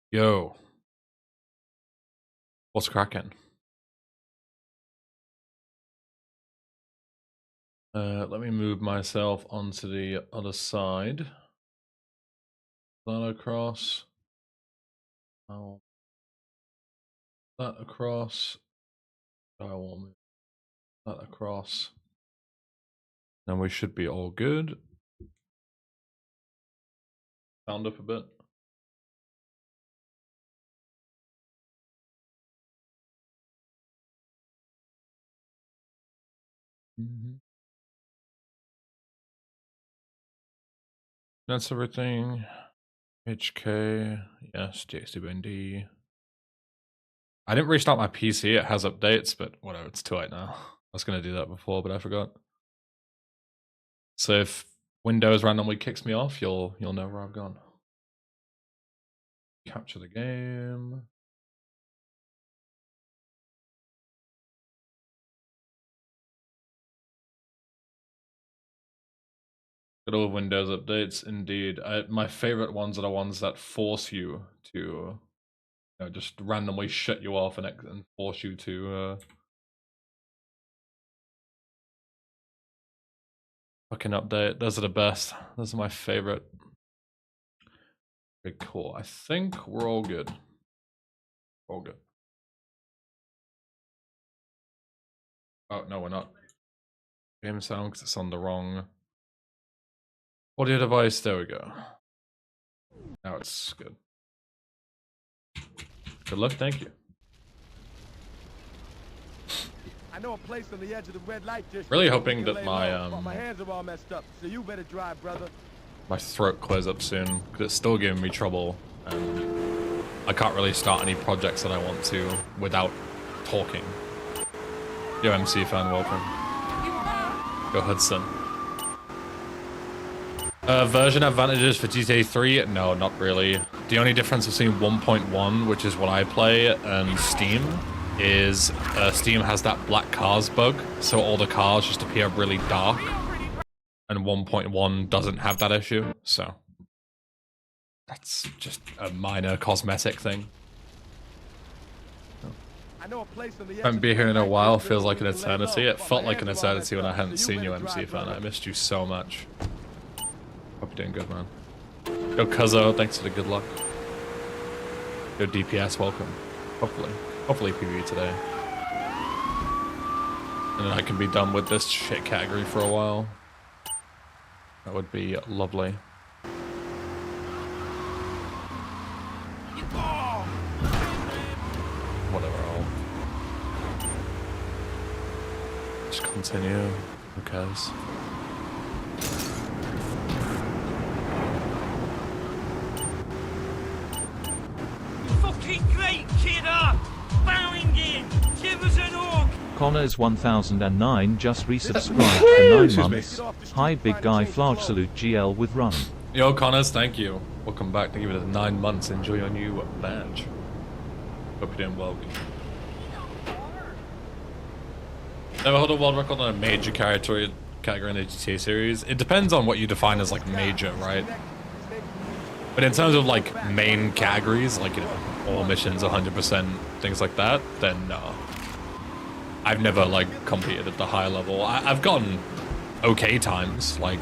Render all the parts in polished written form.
Yo, what's cracking? Let me move myself onto the other side. That across. Oh, that across. I will move that across. Then we should be all good. Sound up a bit. That's everything. HK, yes, JCBND. I didn't restart my PC, it has updates, but whatever, it's too late now. I was gonna do that before, but I forgot. So if Windows randomly kicks me off, you'll know where I've gone. Capture the game. Good old Windows updates, indeed. My favorite ones are the ones that force you to, just randomly shut you off and force you to fucking update. Those are the best. Those are my favorite. Okay, cool. I think we're all good. All good. Oh no, we're not. Game sound because it's on the wrong audio device. There we go. Now it's good. Good luck. Thank you. I know a place on the edge of the red light district. Really hoping that my hands are all messed up, so you better drive, brother. My throat clears up soon because it's still giving me trouble, and I can't really start any projects that I want to without talking. Yo, MC fan, welcome. Go Hudson. Version advantages for GTA3? No, not really. The only difference between 1.1, which is what I play, and Steam, is Steam has that black cars bug, so all the cars just appear really dark, and 1.1 doesn't have that issue, so that's just a minor cosmetic thing. I know a place on the edge. I haven't been here in a while, feels like an eternity. It felt like an eternity when I hadn't seen you, MC fan. I missed you so much. Hope you're doing good, man. Yo, Cuzzo, thanks for the good luck. Yo, DPS, welcome. Hopefully PvE today. And then I can be done with this shit category for a while. That would be lovely. Whatever, I'll just continue. Who cares? Fucking great, kidder! Bowing in! Give us an org! Connors 1009 just resubscribed for 9 months. Hi big guy Flarge salute GL with run. Yo Connors, thank you. Welcome back. Thank you for the 9 months. Enjoy your new badge. Hope you're doing well. Never hold a world record on a major category in the GTA series. It depends on what you define as like major, right? But in terms of like main categories, like, all missions 100%, things like that, then no. I've never like competed at the high level. I've gotten okay times. Like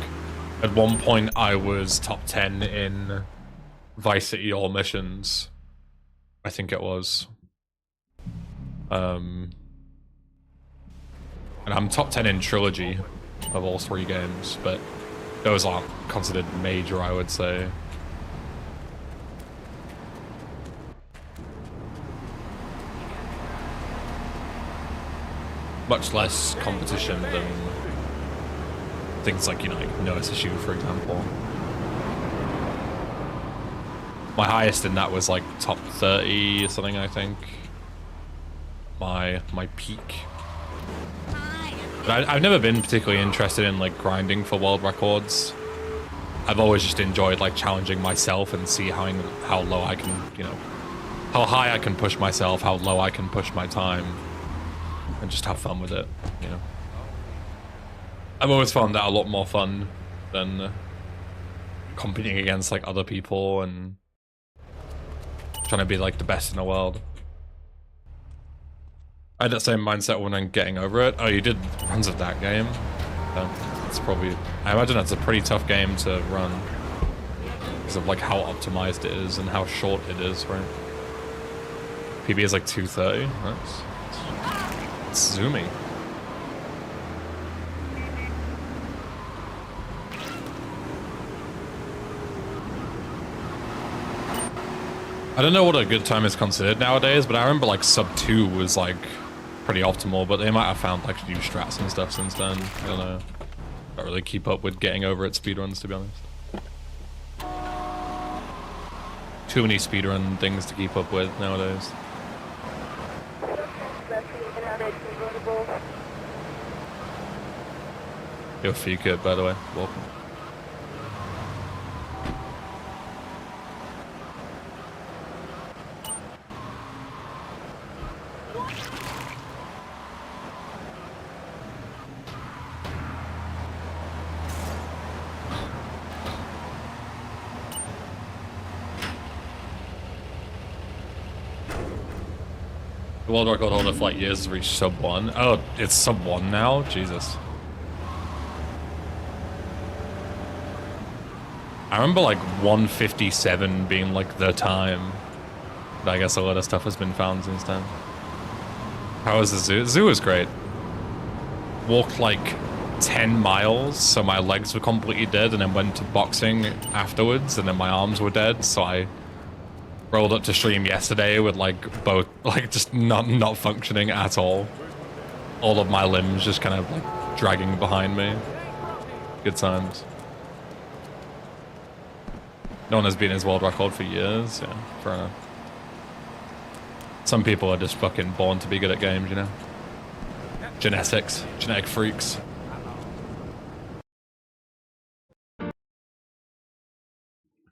at one point I was top 10 in Vice City all missions. I think it was. And I'm top 10 in Trilogy of all 3 games, but those aren't considered major, I would say. Much less competition than things like, like No Issue, for example. My highest in that was like top 30 or something, I think. My peak. But I've never been particularly interested in like grinding for world records. I've always just enjoyed like challenging myself and see how low I can, how high I can push myself, how low I can push my time, and just have fun with it, I've always found that a lot more fun than competing against like other people and trying to be like the best in the world. I had that same mindset when I'm getting over it. Oh, you did runs of that game? That's probably... I imagine that's a pretty tough game to run. Because of like how optimized it is and how short it is, right? PB is like 230. Nice. It's zoomy. I don't know what a good time is considered nowadays, but I remember like sub 2 was like pretty optimal, but they might have found like new strats and stuff since then. I don't know. Don't really keep up with getting over it speedruns, to be honest. Too many speedrun things to keep up with nowadays. Yo, Fika, by the way, welcome. The world record holder for like years has reached sub 1. Oh, it's sub 1 now? Jesus. I remember like 157 being like the time. But I guess a lot of stuff has been found since then. How was the zoo? The zoo was great. Walked like 10 miles, so my legs were completely dead, and then went to boxing afterwards, and then my arms were dead, so I rolled up to stream yesterday with like both, like just not functioning at all. All of my limbs just kind of like dragging behind me. Good times. No one has beaten his world record for years. Yeah, fair enough. Some people are just fucking born to be good at games, you know? Genetics, genetic freaks.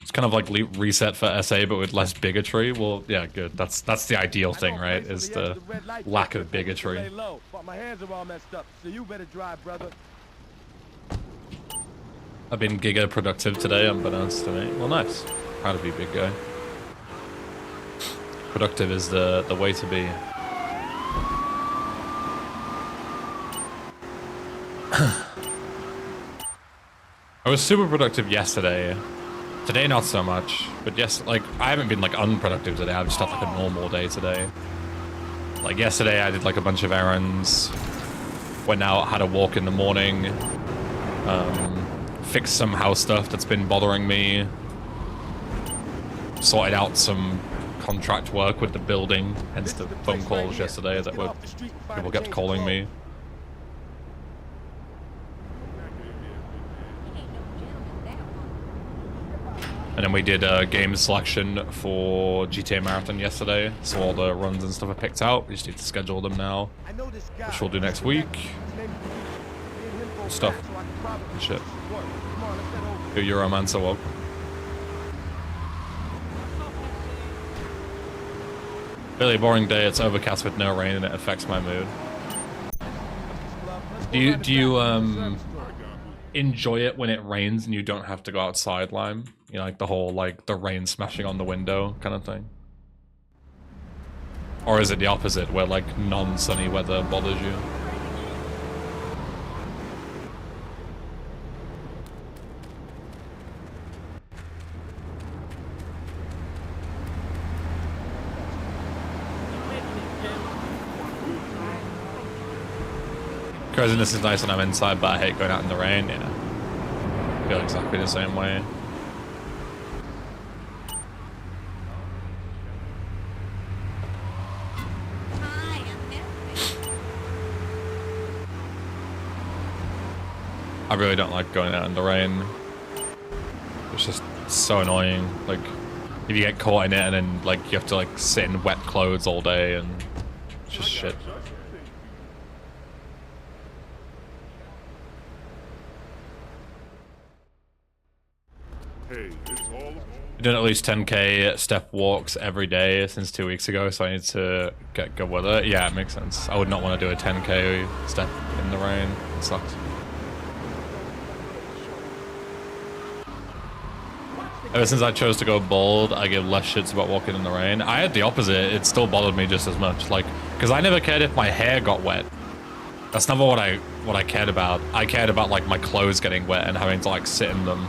It's kind of like reset for SA, but with less bigotry. Well, yeah, good. That's the ideal thing, right? Is the lack of bigotry. My hands are all messed up, so you better drive, brother. I've been giga productive today, unbeknownst to me. Well, nice. Proud of you, big guy. Productive is the way to be. I was super productive yesterday. Today, not so much. But yes, like, I haven't been, like, unproductive today. I've just had, like, a normal day today. Like, yesterday, I did, like, a bunch of errands. Went out, had a walk in the morning. Fixed some house stuff that's been bothering me. Sorted out some contract work with the building. Hence the phone calls yesterday that were... people kept calling me. And then we did a game selection for GTA Marathon yesterday, so all the runs and stuff are picked out. We just need to schedule them now, which we'll do next week. Stuff and shit. Yo, Euromancer, welcome. Really boring day. It's overcast with no rain, and it affects my mood. Do you enjoy it when it rains and you don't have to go outside, Lime? You know, like the whole, like, the rain smashing on the window kind of thing? Or is it the opposite, where, like, non-sunny weather bothers you? Coziness is nice when I'm inside, but I hate going out in the rain, yeah. I feel exactly the same way. I really don't like going out in the rain. It's just so annoying. Like, if you get caught in it and then, like, you have to, like, sit in wet clothes all day and it's just shit. I've done at least 10k step walks every day since 2 weeks ago, so I need to get good with it. Yeah, it makes sense. I would not want to do a 10k step in the rain. It sucks. Ever since I chose to go bald, I give less shits about walking in the rain. I had the opposite. It still bothered me just as much. Like, because I never cared if my hair got wet. That's never what I cared about. I cared about like my clothes getting wet and having to like sit in them.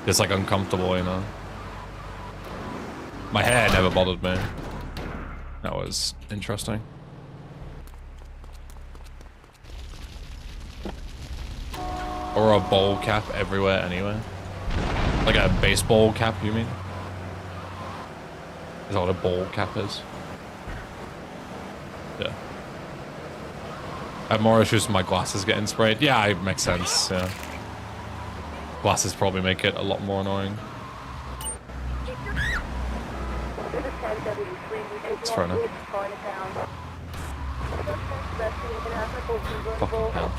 It's like uncomfortable, you know. My hair never bothered me. That was interesting. Or a bowl cap everywhere, anywhere. Like a baseball cap, you mean? Is that what a bowl cap is? Yeah. I have more issues with my glasses getting sprayed. Yeah, it makes sense, yeah. Glasses probably make it a lot more annoying. It's fair enough. Fucking hell.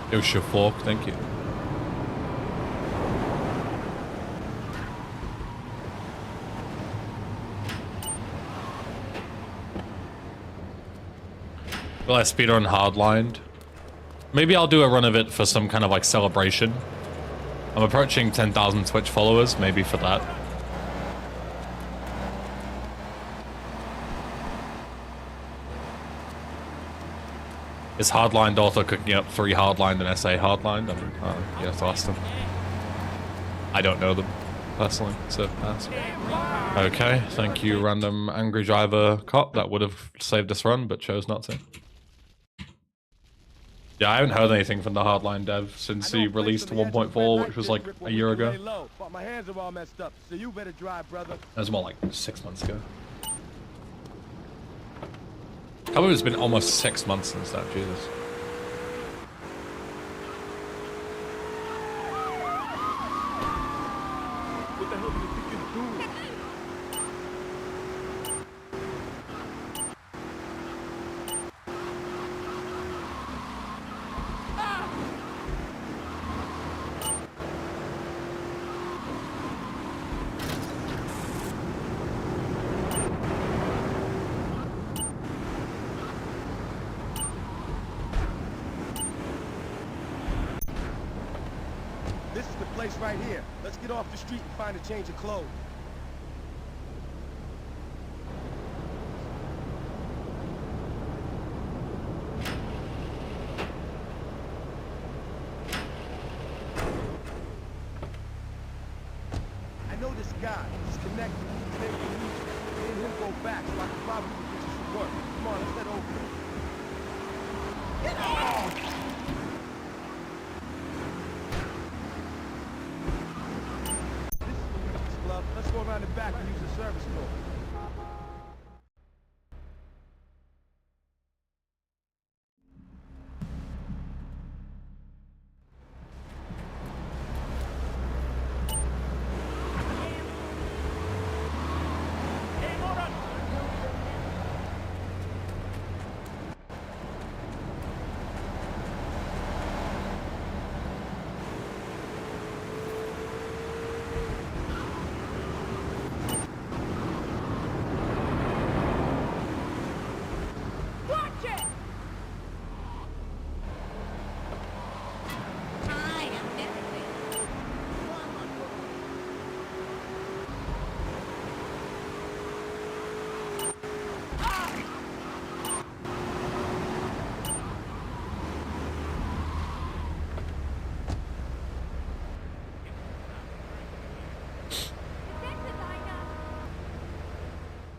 Yo, Shafork, thank you. Well, I speedrun hardlined. Maybe I'll do a run of it for some kind of like celebration. I'm approaching 10,000 Twitch followers, maybe for that. Is hardlined author cooking up 3 hardlined and SA hardlined? I mean, you have to ask them. I don't know them personally, so ask. Okay, thank you, random angry driver cop. That would have saved this run, but chose not to. Yeah, I haven't heard anything from the hardline dev since he released 1.4, which was like a year ago. My hands are all messed up, so you better drive, brother. That was more like 6 months ago. I can't believe it's been almost 6 months since that, Jesus. What the hell do you think you're doing? Right here. Let's get off the street and find a change of clothes. I know this guy. He's connected. His name is Luigi. Me and him go back, so I can probably get you some work. Come on, let's head over. Get out! Let's go around the back and use the service door.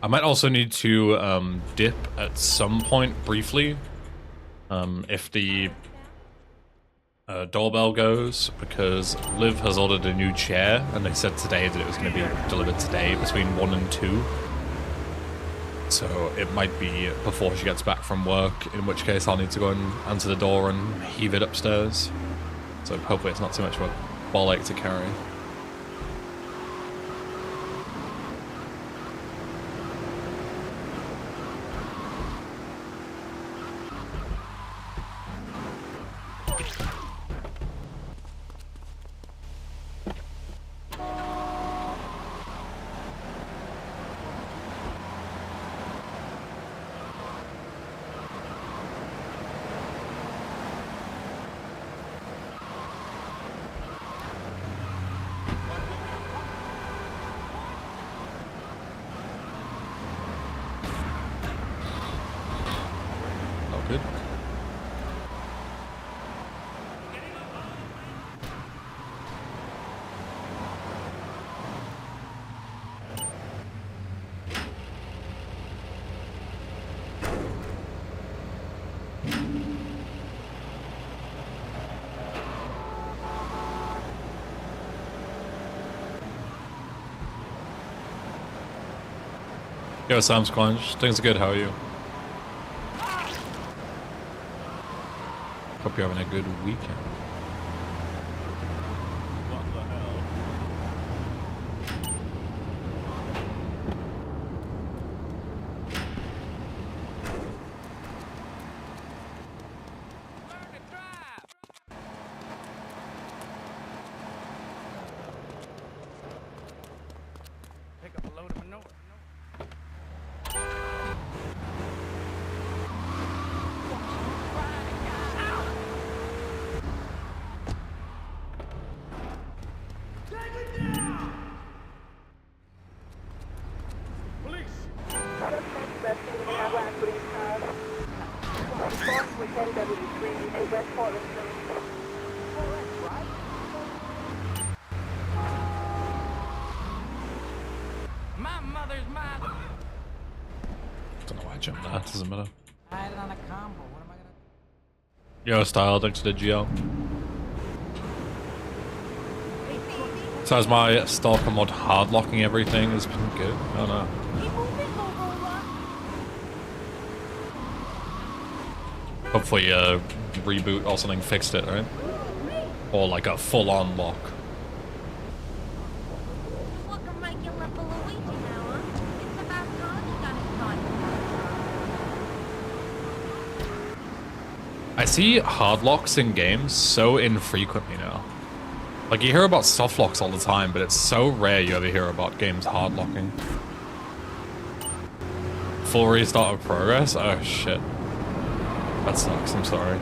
I might also need to dip at some point briefly if the doorbell goes, because Liv has ordered a new chair and they said today that it was going to be delivered today between 1 and 2. So it might be before she gets back from work, in which case I'll need to go and answer the door and heave it upstairs. So hopefully it's not too much of a ball ache to carry. Oh, good. Yo, Sam Squanch. Things are good. How are you? Hope you're having a good weekend. What the hell? Pick up a load of manure. My mother's mother. Don't know why I jumped that. Doesn't matter. I had it on a combo. What am I gonna Yo, Style. Thanks to the GL. So as my Stalker mod hard locking everything has been good. Oh no. Hopefully reboot or something fixed it, right? Or like a full-on lock. I see hard locks in games so infrequently now. Like, you hear about soft locks all the time, but it's so rare you ever hear about games hard locking. Full restart of progress? Oh shit. That sucks, I'm sorry.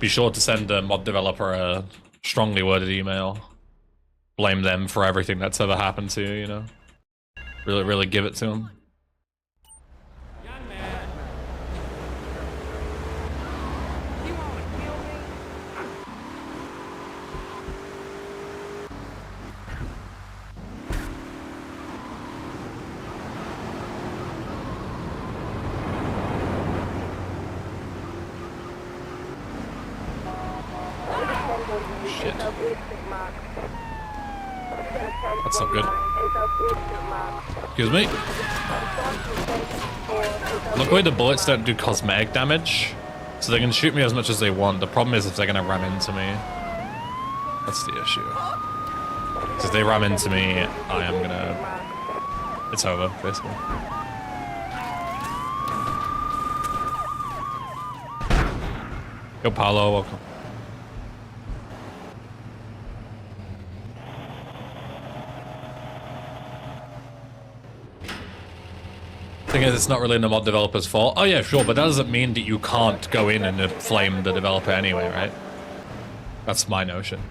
Be sure to send a mod developer a strongly worded email. Blame them for everything that's ever happened to you, you know? Really give it to them. Young man. You wanna kill me? Shit. That's not good. Excuse me. Luckily the bullets don't do cosmetic damage, so they can shoot me as much as they want. The problem is if they're gonna ram into me. That's the issue. So if they ram into me, I am gonna... It's over, basically. Yo, Paolo, welcome. Thing is, it's not really the mod developer's fault. Oh yeah, sure, but that doesn't mean that you can't go in and flame the developer anyway, right? That's my notion.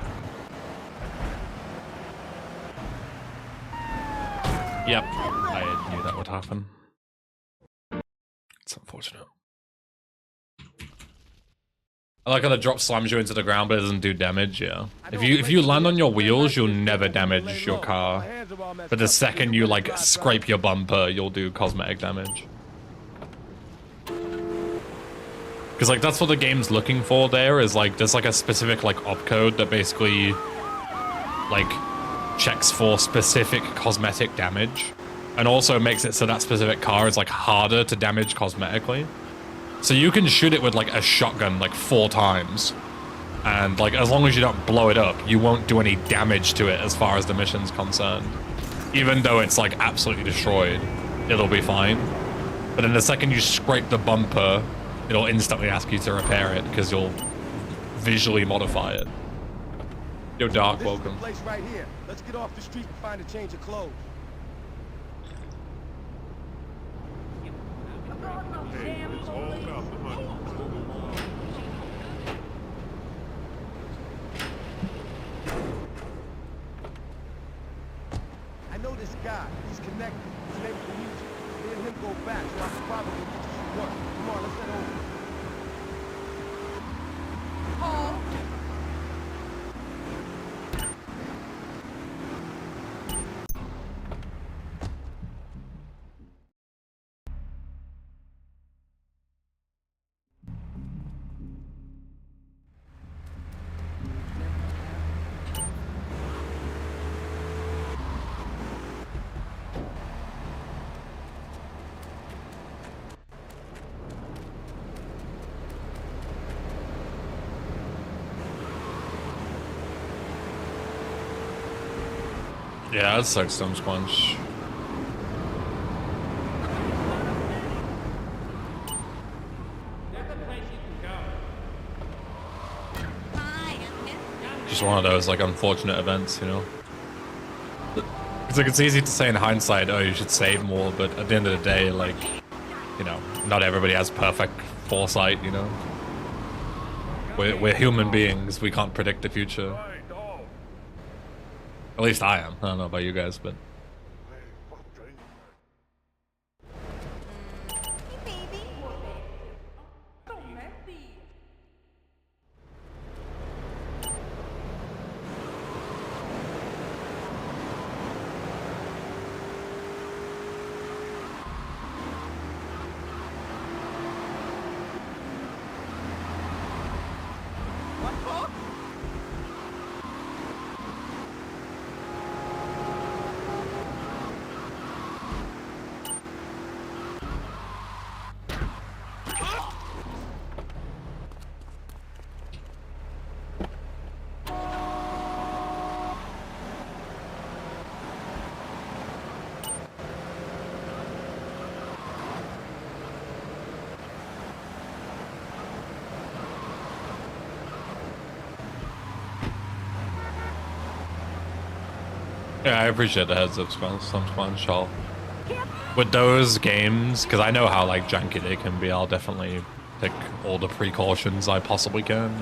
Yep, I knew that would happen. It's unfortunate. I like how the drop slams you into the ground, but it doesn't do damage. Yeah. If you land on your wheels, you'll never damage your car. But the second you like scrape your bumper, you'll do cosmetic damage. Because like that's what the game's looking for. There is like there's like a specific like opcode that basically like checks for specific cosmetic damage, and also makes it so that specific car is like harder to damage cosmetically. So you can shoot it with like a shotgun like 4 times, and like as long as you don't blow it up, you won't do any damage to it as far as the mission's concerned. Even though it's like absolutely destroyed, it'll be fine. But then the second you scrape the bumper, it'll instantly ask you to repair it because you'll visually modify it. Yo, Dark, This welcome. is the place right here. Let's get off the street and find a change of clothes. I know this guy. He's connected. His name's Luigi. Me and him go back, so I can probably get you some work. Come on, let's head over. Yeah, that sucks, Stone Sponge. Just one of those like unfortunate events, you know. It's like it's easy to say in hindsight, oh, you should save more, but at the end of the day, like, you know, not everybody has perfect foresight, you know. We're human beings. We can't predict the future. At least I am. I don't know about you guys, but. Yeah, I appreciate the heads up, Sponge. With those games, because I know how like janky they can be, I'll definitely take all the precautions I possibly can.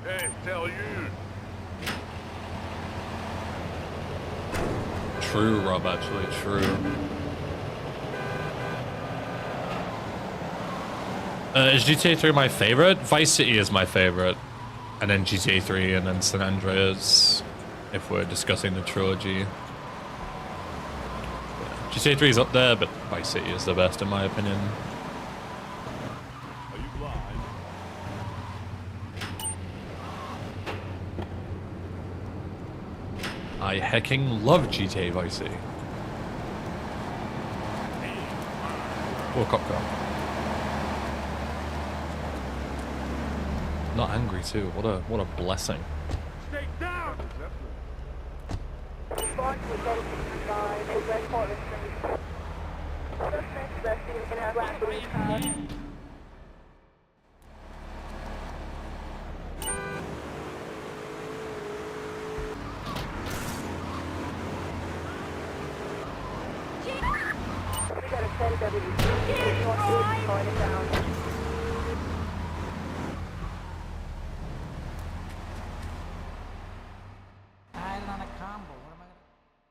Hey, tell you. True, Rob, actually, true. Is GTA 3 my favorite? Vice City is my favorite. And then GTA 3 and then San Andreas, if we're discussing the trilogy. GTA 3 is up there, but Vice City is the best in my opinion. Are you blind? I hecking love GTA Vice City. Oh, cop car. Not angry too. What a blessing. Stay down!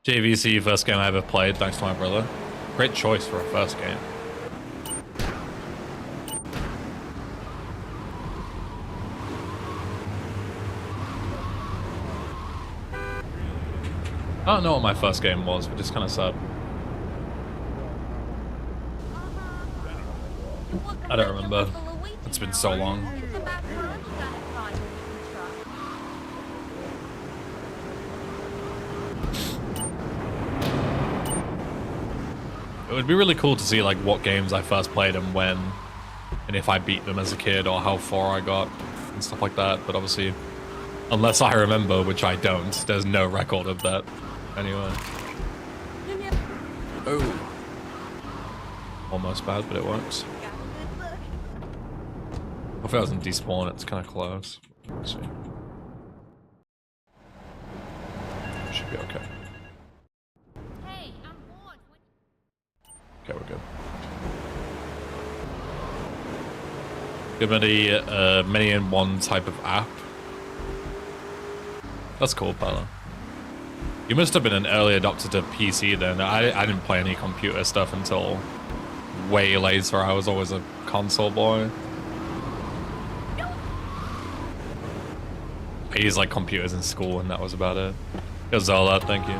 JVC, first game I ever played, thanks to my brother. Great choice for a first game. I don't know what my first game was, but it's kind of sad. I don't remember. It's been so long. It would be really cool to see like what games I first played and when, and if I beat them as a kid or how far I got and stuff like that. But obviously, unless I remember, which I don't, there's no record of that anyway. Oh. almost bad, but it works. If it doesn't despawn, it's kind of close. Let's see. Should be okay. Hey, I'm bored. Okay, we're good. Give me the many-in-one type of app. That's cool, Pella. You must have been an early adopter to PC then. I didn't play any computer stuff until way later. I was always a console boy. I used like computers in school and that was about it. It was all that, thank you.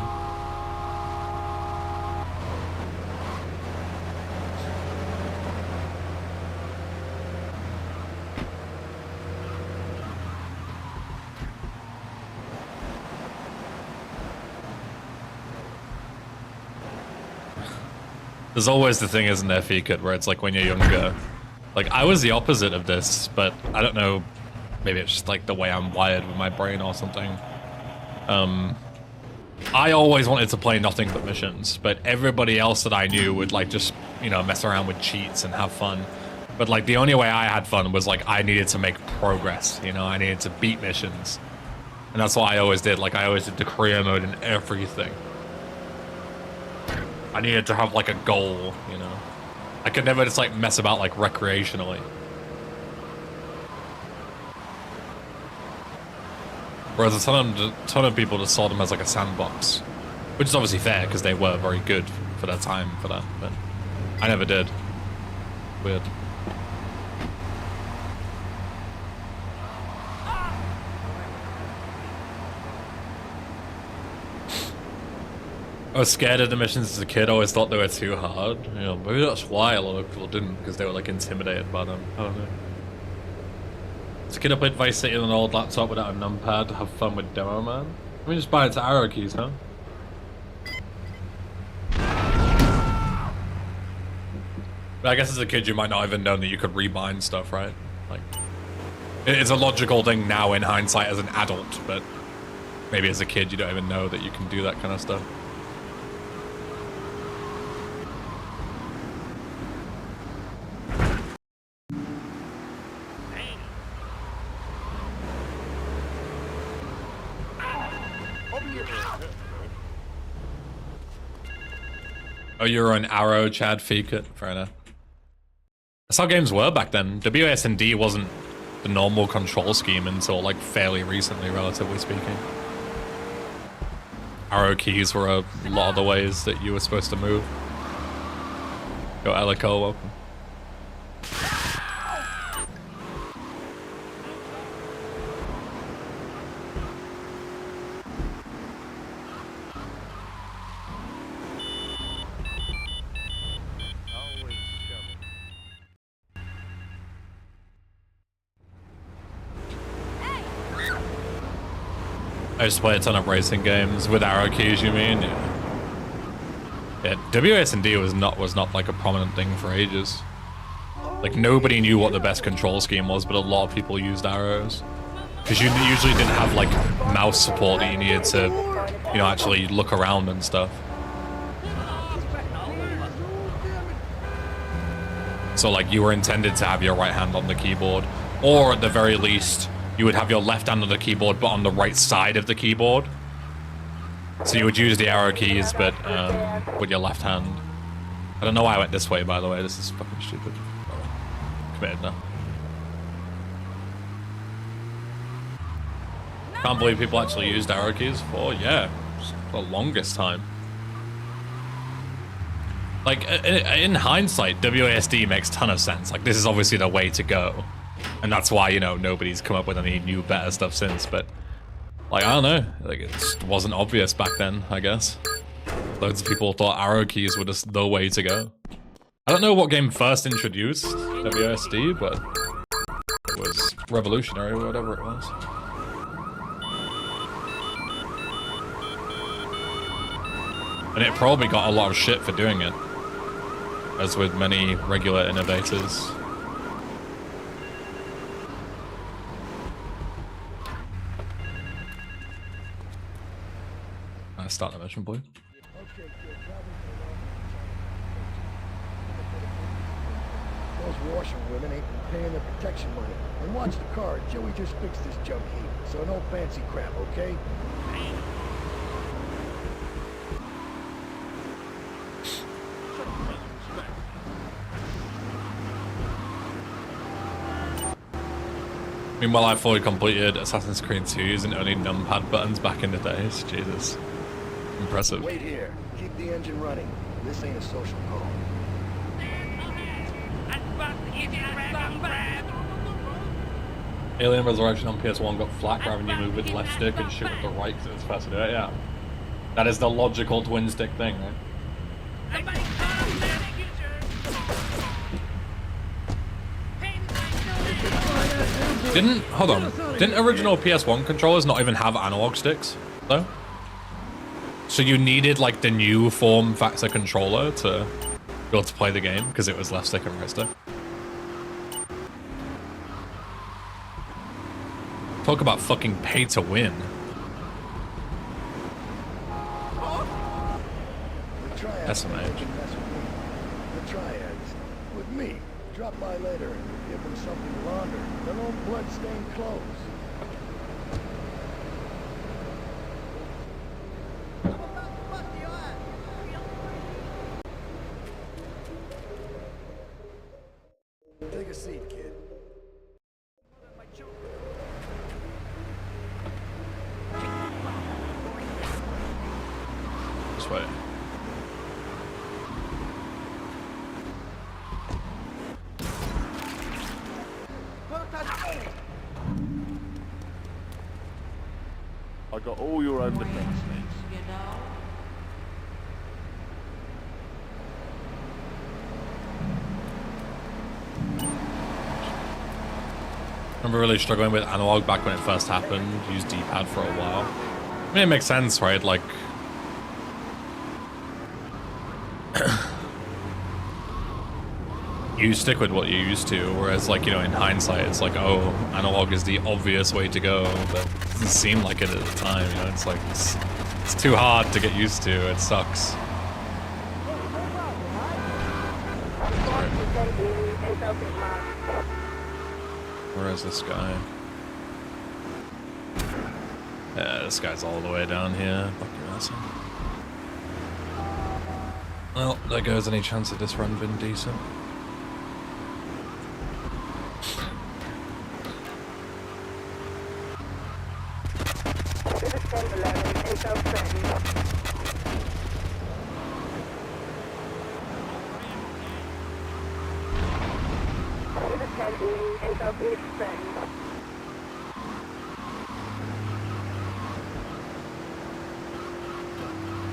There's always the thing, isn't there, Fikut, where it's like when you're younger. Like, I was the opposite of this, but I don't know, maybe it's just like the way I'm wired with my brain or something. I always wanted to play nothing but missions, but everybody else that I knew would like just, you know, mess around with cheats and have fun. But like the only way I had fun was like I needed to make progress, you know, I needed to beat missions. And that's what I always did, like I always did the career mode and everything. I needed to have like a goal, you know. I could never just like mess about like recreationally. Whereas a ton of people just saw them as like a sandbox, which is obviously fair because they were very good for their time for that, but I never did. Weird. I was scared of the missions as a kid. I always thought they were too hard. You know, maybe that's why a lot of people didn't, because they were like intimidated by them. I don't know. As a kid, I played Vice City on an old laptop without a numpad to have fun with Demo Man. Let me just buy it to arrow keys, huh? But I guess as a kid, you might not even know that you could rebind stuff, right? Like, it's a logical thing now in hindsight as an adult, but maybe as a kid, you don't even know that you can do that kind of stuff. Oh, you're on Arrow, Chad Fikut. Fair enough. That's how games were back then. WSD wasn't the normal control scheme until like fairly recently, relatively speaking. Arrow keys were a lot of the ways that you were supposed to move. Yo, Alico, welcome. I just play a ton of racing games with arrow keys, you mean? Yeah, WSD was not like a prominent thing for ages. Like nobody knew what the best control scheme was, but a lot of people used arrows. Because you usually didn't have like mouse support that you needed to, you know, actually look around and stuff. So like you were intended to have your right hand on the keyboard, or at the very least, you would have your left hand on the keyboard, but on the right side of the keyboard. So you would use the arrow keys, but with your left hand. I don't know why I went this way, by the way. This is fucking stupid. Committed now. Can't believe people actually used arrow keys for, yeah, the longest time. Like, in hindsight, WASD makes a ton of sense. Like, this is obviously the way to go. And that's why, you know, nobody's come up with any new better stuff since, but like, I don't know, like it just wasn't obvious back then, I guess. Loads of people thought arrow keys were just the way to go. I don't know what game first introduced WASD, but it was revolutionary, whatever it was. And it probably got a lot of shit for doing it, as with many regular innovators. Start the mission, boy. washerwomen ain't been paying their protection money. And watch the car. Joey just fixed this junk heap. So no fancy crap, okay? Meanwhile, I fully completed Assassin's Creed 2 using only numpad buttons back in the days. Jesus. Impressive. Wait here. Keep the engine running. This ain't a social call. Alien Resurrection on PS1 got flat for having you move with the left stick and shoot with the right because it was faster to do it, yeah. That is the logical twin stick thing, right? Hold on, didn't original PS1 controllers not even have analog sticks, though? So you needed, like, the new form factor controller to be able to play the game, because it was left stick and right stick. Talk about fucking pay to win. SMH. The Triads. With me. Drop by later and give them something to launder. Their own blood-stained clothes. Take a seat, kid. This way. I got all your own defense needs. I remember really struggling with analog back when it first happened. Used D-pad for a while. I mean, it makes sense, right? Like, you stick with what you're used to, whereas, like, you know, in hindsight, it's like, oh, analog is the obvious way to go, but it doesn't seem like it at the time, you know? It's like, it's too hard to get used to. It sucks. Where is this guy? Yeah, this guy's all the way down here. Fucking awesome. Well, there goes any chance of this run being decent.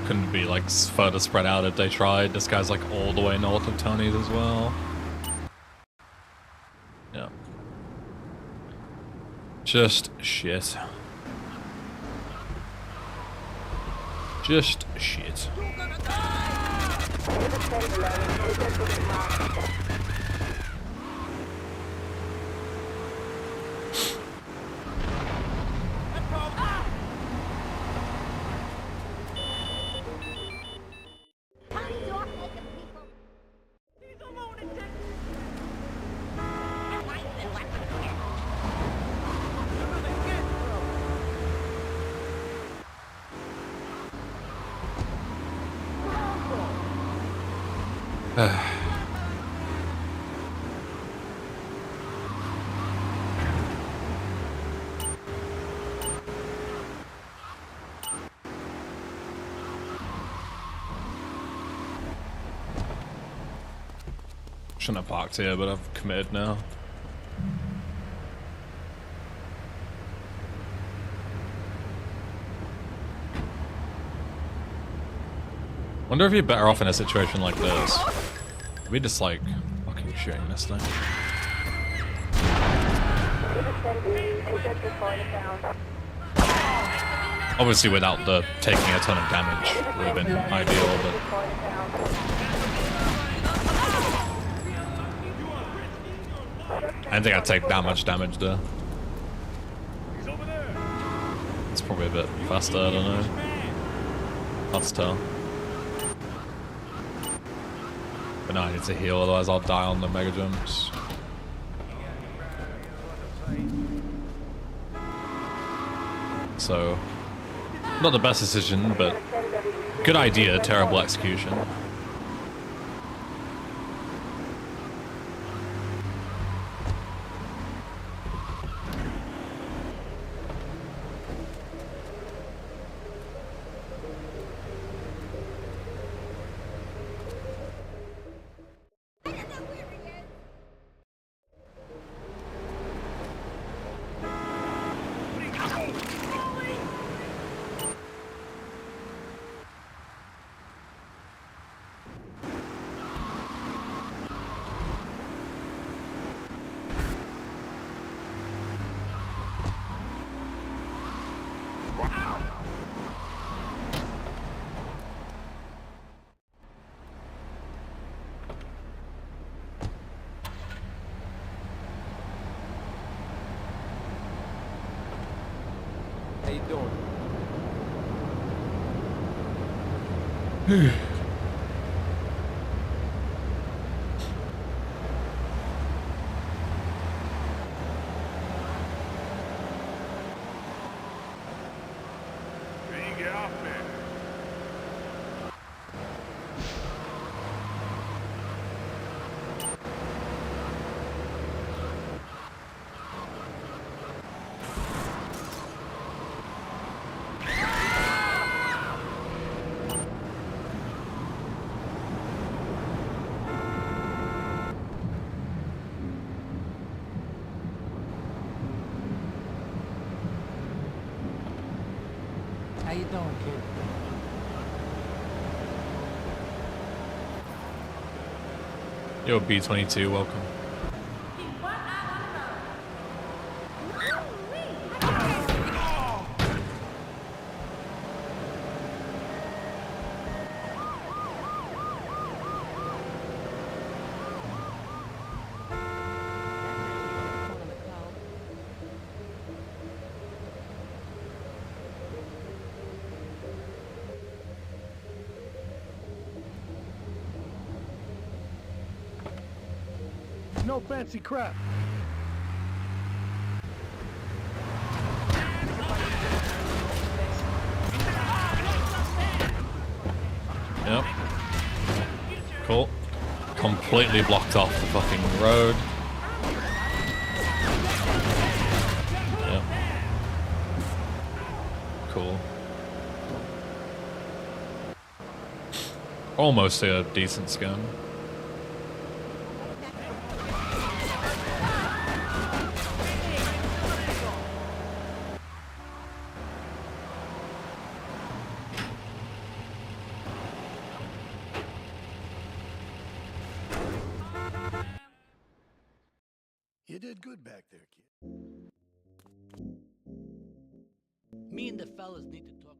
Couldn't be like further spread out if they tried. This guy's like all the way north of Tony's as well. Yeah. Just shit. Just shit. Shouldn't have parked here, but I've committed now. Wonder if you're better off in a situation like this. We just like fucking shooting this thing. Obviously, without the taking a ton of damage, would have been ideal, but. I didn't think I'd take that much damage there. It's probably a bit faster, I don't know. Hard to tell. But no, I need to heal, otherwise I'll die on the mega jumps. So, not the best decision, but good idea, terrible execution. How you doing? Get off there. How you doing, kid? Yo, B22, welcome. No fancy crap. Yep. Cool. Completely blocked off the fucking road. Yep. Cool. Almost a decent scan. You did good back there, kid. Me and the fellas need to talk.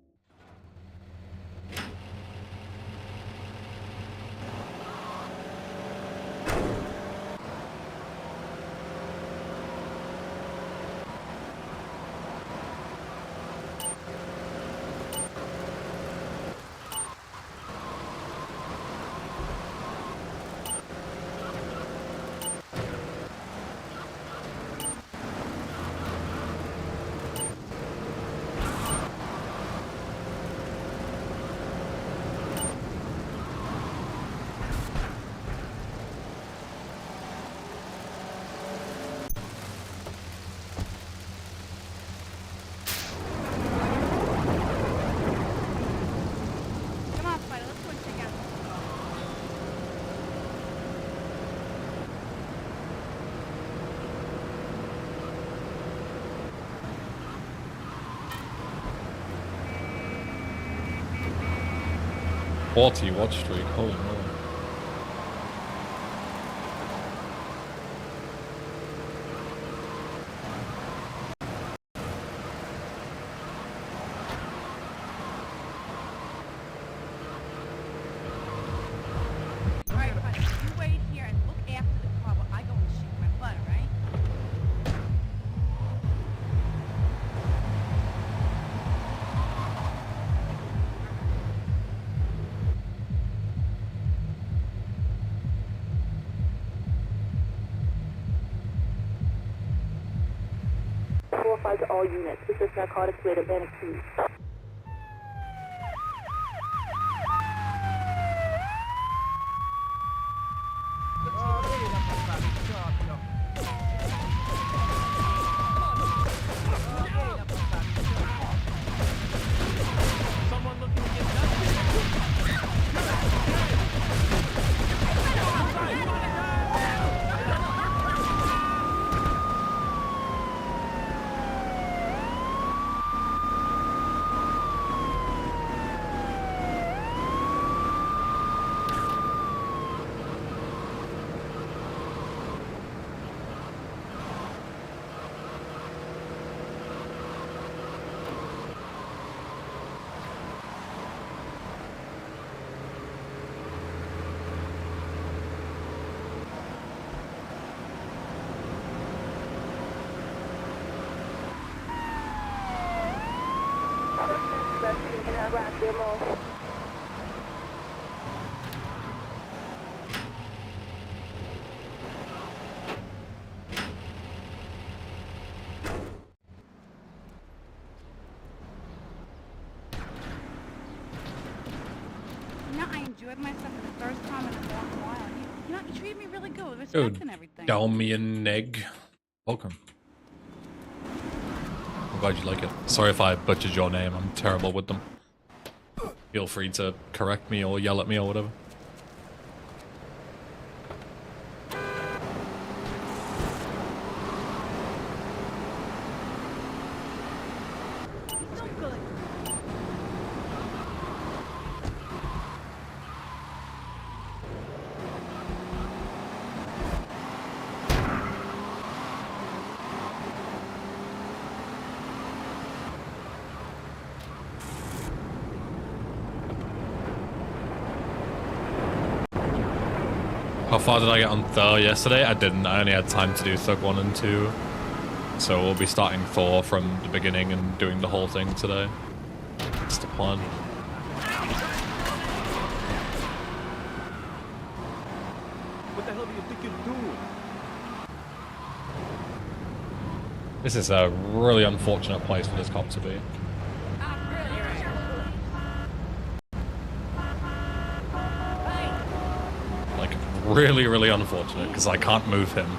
Come on, Spider, let's go and check out. Watch streak, holy moly. All right, buddy, you wait here and look after the car while I go and shake my butt, all right? notified to all units. Resist narcotics rate Atlantic Keys. Someone looking to get done. You know, I enjoyed myself for the first time in a long while. You know, you treated me really good with Oh, respect and everything. Dalmian Egg. Welcome. I'm glad you like it. Sorry if I butchered your name. I'm terrible with them. Feel free to correct me or yell at me or whatever. How far did I get on Thor yesterday? I didn't. I only had time to do Thug 1 and 2. So we'll be starting Thor from the beginning and doing the whole thing today. That's the plan. What the hell do you think you're doing? This is a really unfortunate place for this cop to be. Like, really, really unfortunate, because I can't move him.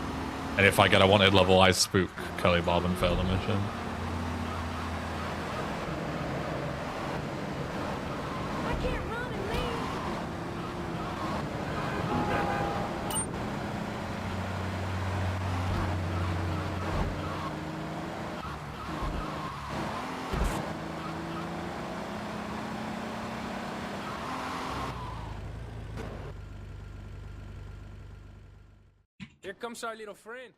And if I get a wanted level, I spook Curly Bob and fail the mission. I can't run and leave. Here comes our little friend.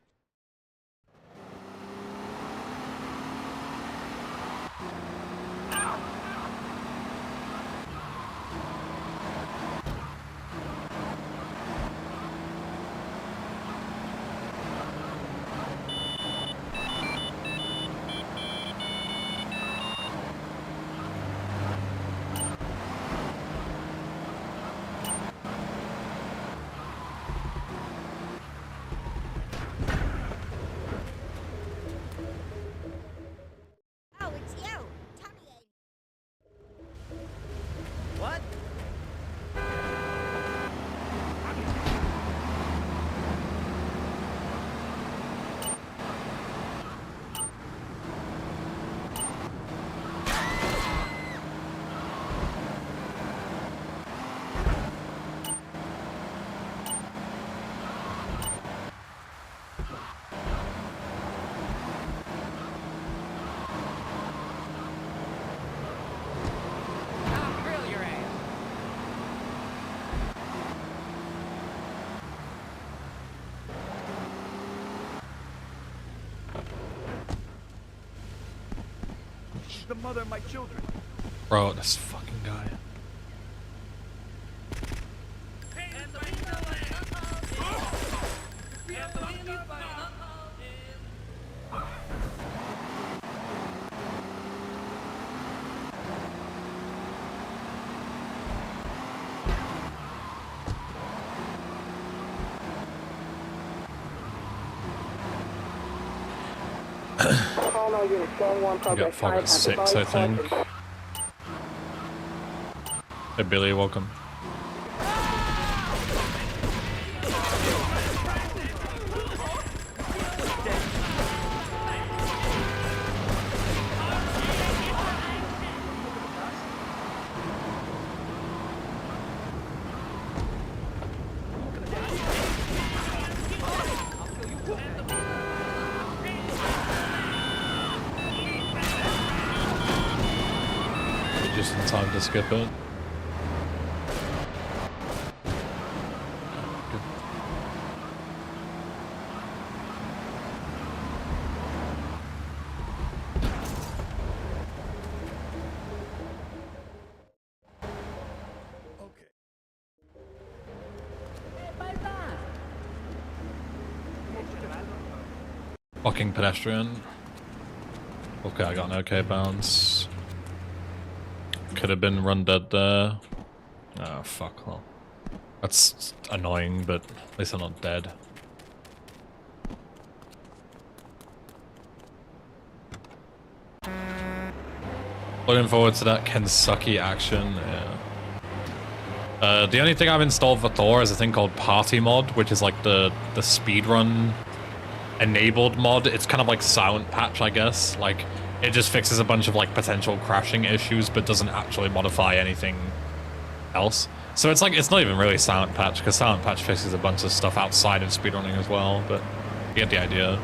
Oh, it's you, Tommy. What? I'll grill your ass. She's the mother of my children. Bro, this fucking guy. Call all units, scan 1 I progress. got fucking 6, I think. Hey Billy, welcome. Just in time to skip it. Fucking pedestrian. Okay, I got an okay bounce. Could have been run dead there. Oh, fuck. Well, that's annoying, but at least I'm not dead. Looking forward to that Kentucky action, yeah. The only thing I've installed for Thor is a thing called Party Mod, which is like the speedrun enabled mod. It's kind of like Silent Patch, I guess. Like, it just fixes a bunch of like potential crashing issues, but doesn't actually modify anything else. So it's like, it's not even really Silent Patch, because Silent Patch fixes a bunch of stuff outside of speedrunning as well, but you get the idea.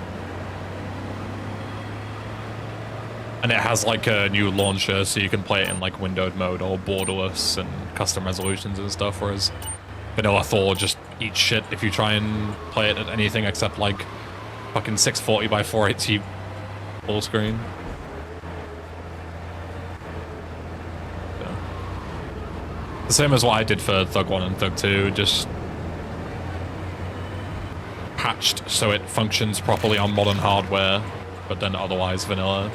And it has like a new launcher, so you can play it in like windowed mode or borderless and custom resolutions and stuff, whereas vanilla Thor just eats shit if you try and play it at anything except like fucking 640 by 480 full screen. Yeah. The same as what I did for Thug 1 and Thug 2, just patched so it functions properly on modern hardware, but then otherwise vanilla.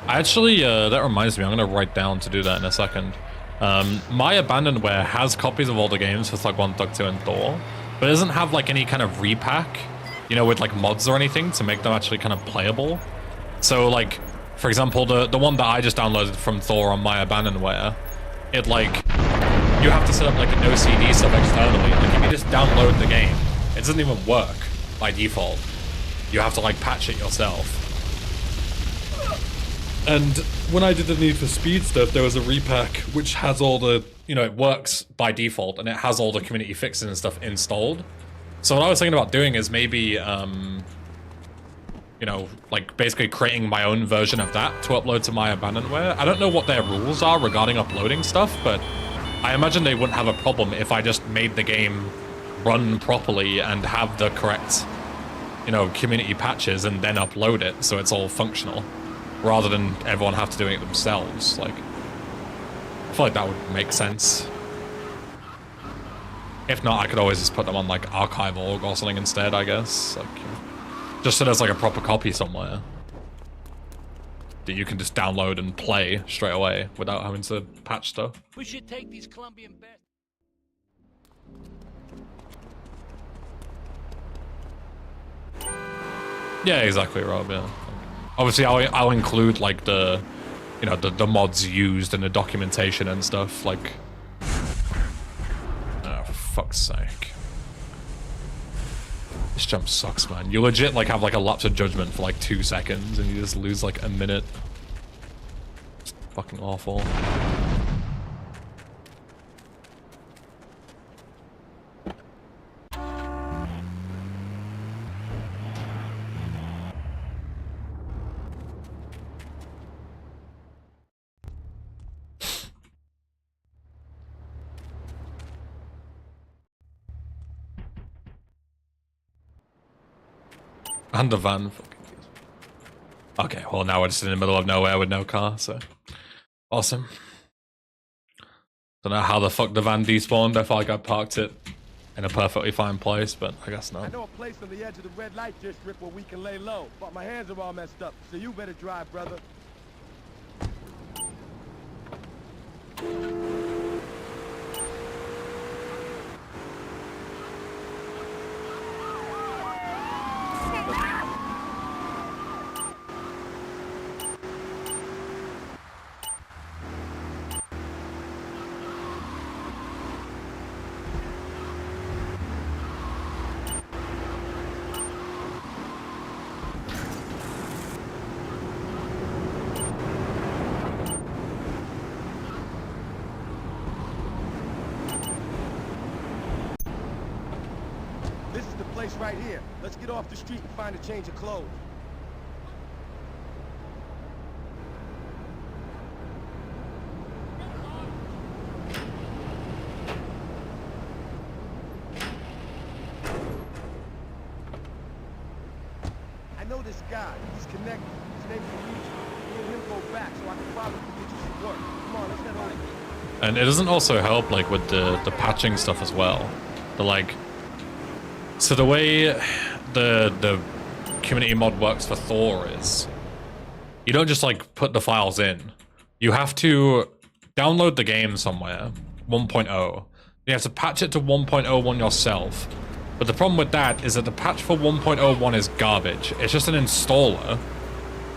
Actually, that reminds me, I'm going to write down to do that in a second. My Abandonware has copies of all the games for Thug 1, Thug 2, and Thor, but it doesn't have like any kind of repack, you know, with like mods or anything to make them actually kind of playable. So like, for example, the one that I just downloaded from Thor on my Abandonware, it like, you have to set up like a no CD sub externally. Like if you just download the game, it doesn't even work by default. You have to like patch it yourself. And when I did the Need for Speed stuff, there was a repack which has all the, you know, it works by default and it has all the community fixes and stuff installed. So what I was thinking about doing is maybe, you know, like basically creating my own version of that to upload to my Abandonware. I don't know what their rules are regarding uploading stuff, but I imagine they wouldn't have a problem if I just made the game run properly and have the correct, you know, community patches and then upload it so it's all functional, rather than everyone have to do it themselves. Like, I feel like that would make sense. If not, I could always just put them on like archive.org or something instead, I guess. Like, just so there's like a proper copy somewhere that you can just download and play straight away without having to patch stuff. We should take these Colombian best. Yeah, exactly, Rob, yeah. Obviously, I'll include like the, you know, the mods used and the documentation and stuff, like, oh, for fuck's sake. This jump sucks, man. You legit like have like a lapse of judgment for like 2 seconds and you just lose like a minute. It's fucking awful. And the van. Okay, well now we're just in the middle of nowhere with no car, so awesome. Don't know how the fuck the van despawned. I felt like I parked it in a perfectly fine place, but I guess I not. know a place on the edge of the red light district where we can lay low, but my hands are all messed up, so you better drive, brother. This is the place right here. Let's get off the street and find a change of clothes. I know this guy. He's connected. His name's Luigi. Me and him go back, so I can probably get you some work. Come on, let's head over. And it doesn't also help like with the patching stuff as well. The like, so the way the community mod works for Thor is, you don't just like put the files in. You have to download the game somewhere, 1.0. You have to patch it to 1.01 yourself. But the problem with that is that the patch for 1.01 is garbage. It's just an installer.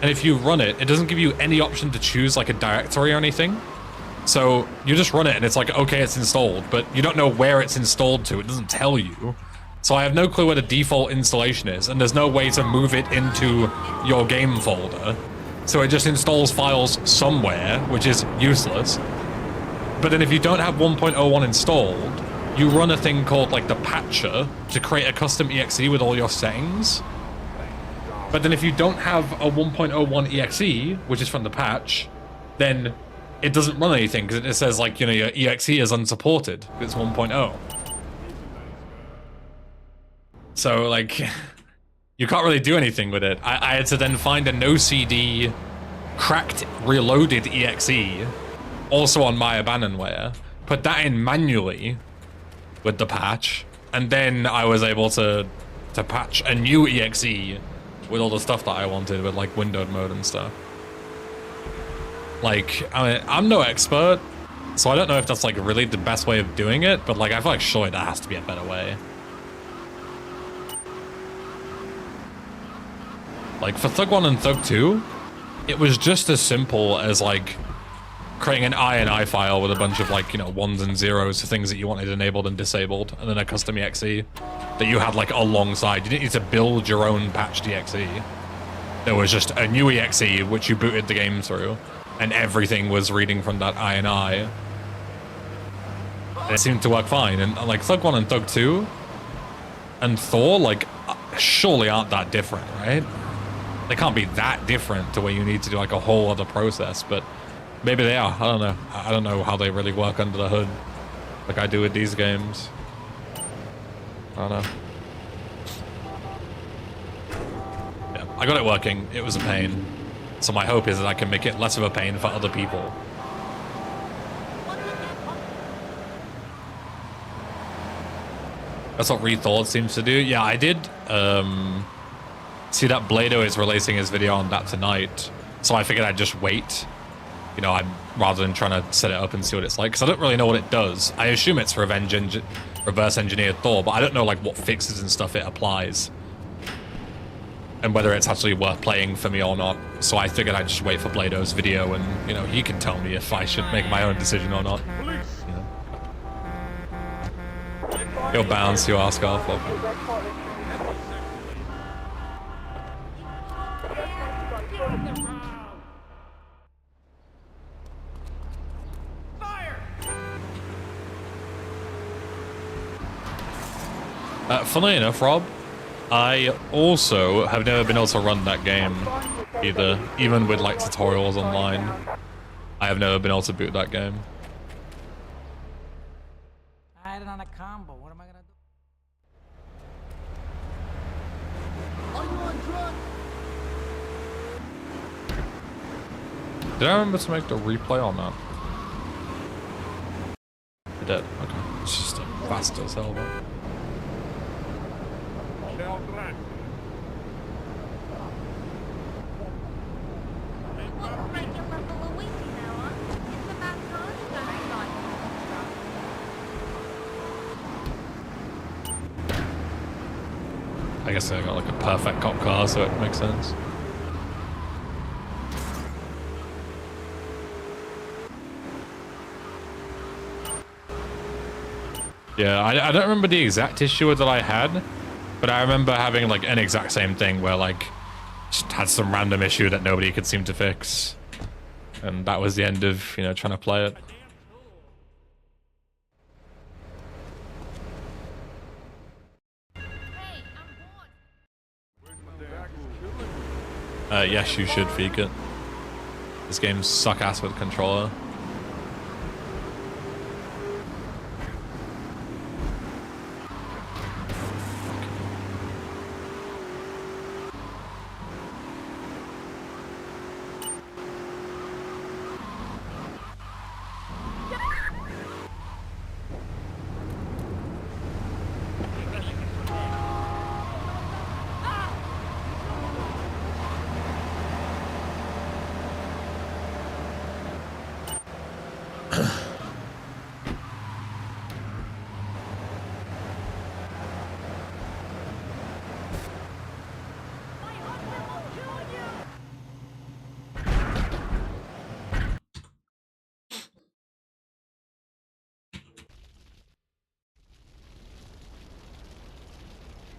And if you run it, it doesn't give you any option to choose like a directory or anything. So you just run it and it's like, okay, it's installed, but you don't know where it's installed to. It doesn't tell you. So I have no clue where the default installation is, and there's no way to move it into your game folder. So it just installs files somewhere, which is useless. But then if you don't have 1.01 installed, you run a thing called like the patcher to create a custom exe with all your settings. But then if you don't have a 1.01 exe, which is from the patch, then it doesn't run anything because it says like, you know, your exe is unsupported. It's 1.0. So like, you can't really do anything with it. I had to then find a no CD cracked reloaded exe, also on my abandonware, put that in manually with the patch, and then I was able to patch a new exe with all the stuff that I wanted with like windowed mode and stuff. Like, I mean, I'm no expert, so I don't know if that's like really the best way of doing it, but like I feel like surely there has to be a better way. Like for Thug 1 and Thug 2, it was just as simple as like creating an INI file with a bunch of like, you know, ones and zeros for things that you wanted enabled and disabled, and then a custom exe that you had like alongside. You didn't need to build your own patched exe. There was just a new exe which you booted the game through, and everything was reading from that INI. And it seemed to work fine. And like Thug 1 and Thug 2 and Thor, like, surely aren't that different, right? They can't be that different to where you need to do like a whole other process, but maybe they are. I don't know. I don't know how they really work under the hood like I do with these games. I don't know. Yeah, I got it working. It was a pain. So my hope is that I can make it less of a pain for other people. That's what Rethought seems to do. Yeah, I did see that Blado is releasing his video on that tonight. So I figured I'd just wait. You know, rather than trying to set it up and see what it's like. Because I don't really know what it does. I assume it's reverse engineered Thor, but I don't know like what fixes and stuff it applies. And whether it's actually worth playing for me or not. So I figured I'd just wait for Blado's video and, you know, he can tell me if I should make my own decision or not. You know. You're bound to ask off of me. Funnily enough, Rob, I also have never been able to run that game either, even with like tutorials online. I have never been able to boot that game. I had it on a combo. What am I gonna do? Are you on drugs? Did I remember to make the replay on that? I did. Okay. It's just fast as hell, though. I guess I got like a perfect cop car, so it makes sense. Yeah, I don't remember the exact issue that I had, but I remember having like an exact same thing where like just had some random issue that nobody could seem to fix, and that was the end of, you know, trying to play it. Yes, you should feed it. This game suck ass with controller.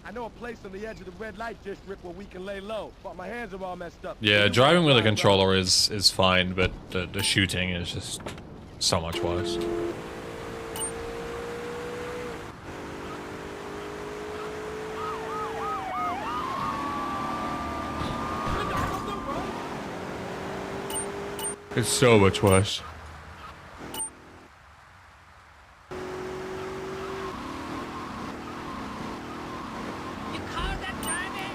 I know a place on the edge of the red light district where we can lay low, but my hands are all messed up. Yeah, driving with a controller is fine, but the shooting is just so much worse. It's so much worse. You call that driving?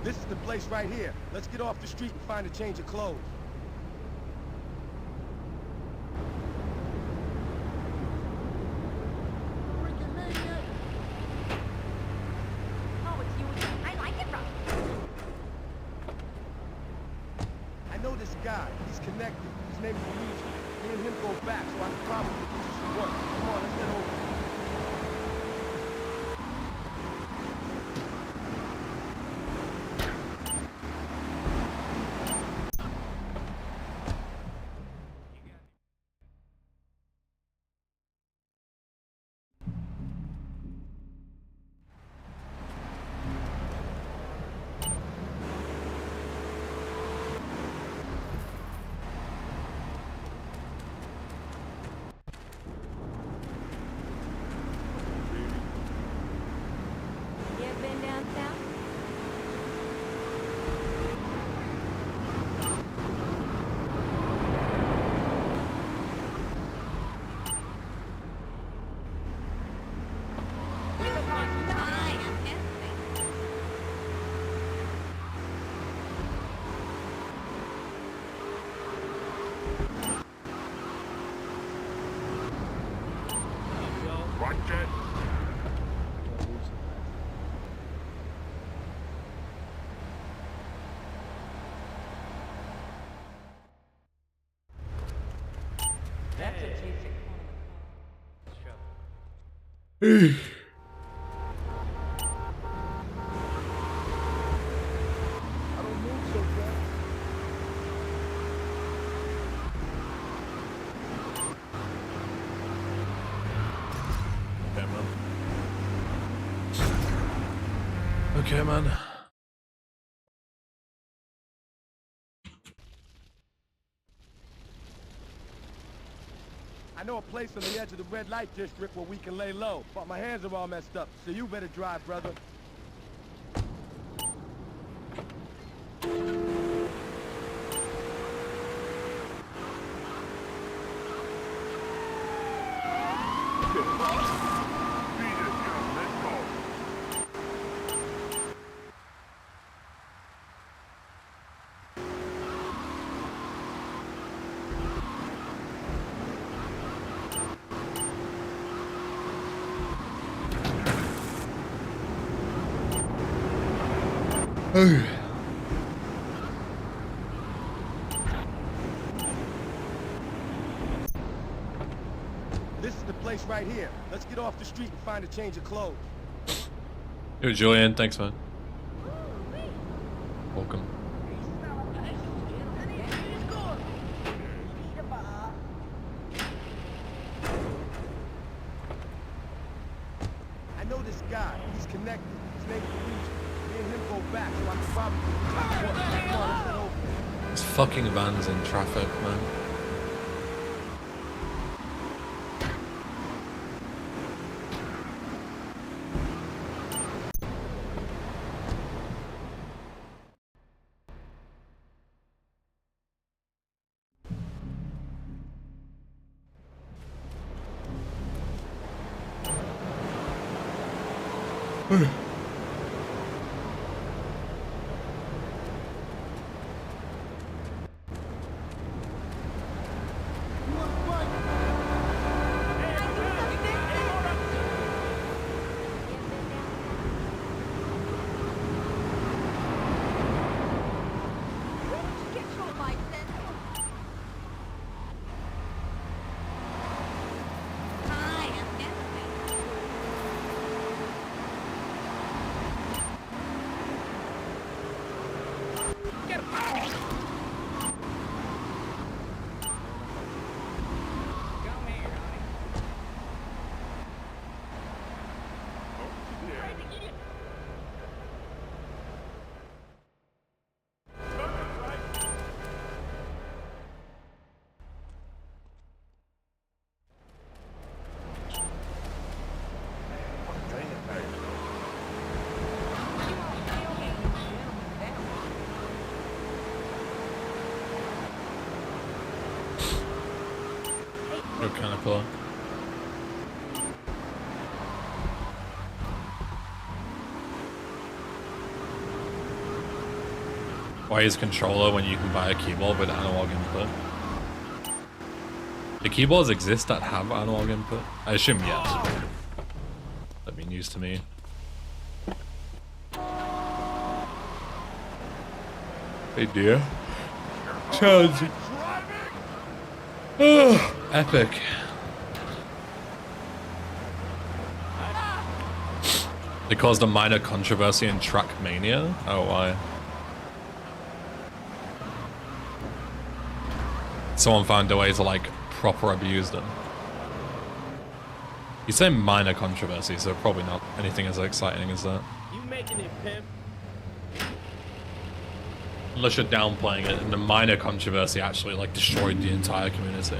This is the place right here. Let's get off the street and find a change of clothes. Oh, it's you again. I like it, Rob. I know this guy. He's connected. His name is Luigi. Me and him go back, so I can probably get you some work. Come on, let's get over. You ever been down south? Watch it. That's a T6 I don't move so fast. Okay, man. I know a place on the edge of the red light district where we can lay low, but my hands are all messed up, so you better drive, brother. Let's go. This is the place right here. Let's get off the street and find a change of clothes. Yo, Julian, thanks, man. Welcome. I know this guy. He's connected. His name is Luigi. Me Me and him go back, so I can probably get you some work. Come on, let's head over there. These fucking vans in traffic, man. Get your license. Hi, I'm Nessie. Get out! Come here, honey. You're kind of cool. Why is controller when you can buy a keyboard with analog input? Do keyboards exist that have analog input? I assume yes. That'd be news to me. Hey dear. Challenging. Epic. They caused a minor controversy in Trackmania? Oh, why? Someone found a way to, like, proper abuse them. You say minor controversy, so probably not anything as exciting as that. You making it, pimp? Unless you're downplaying it, and the minor controversy actually, like, destroyed the entire community.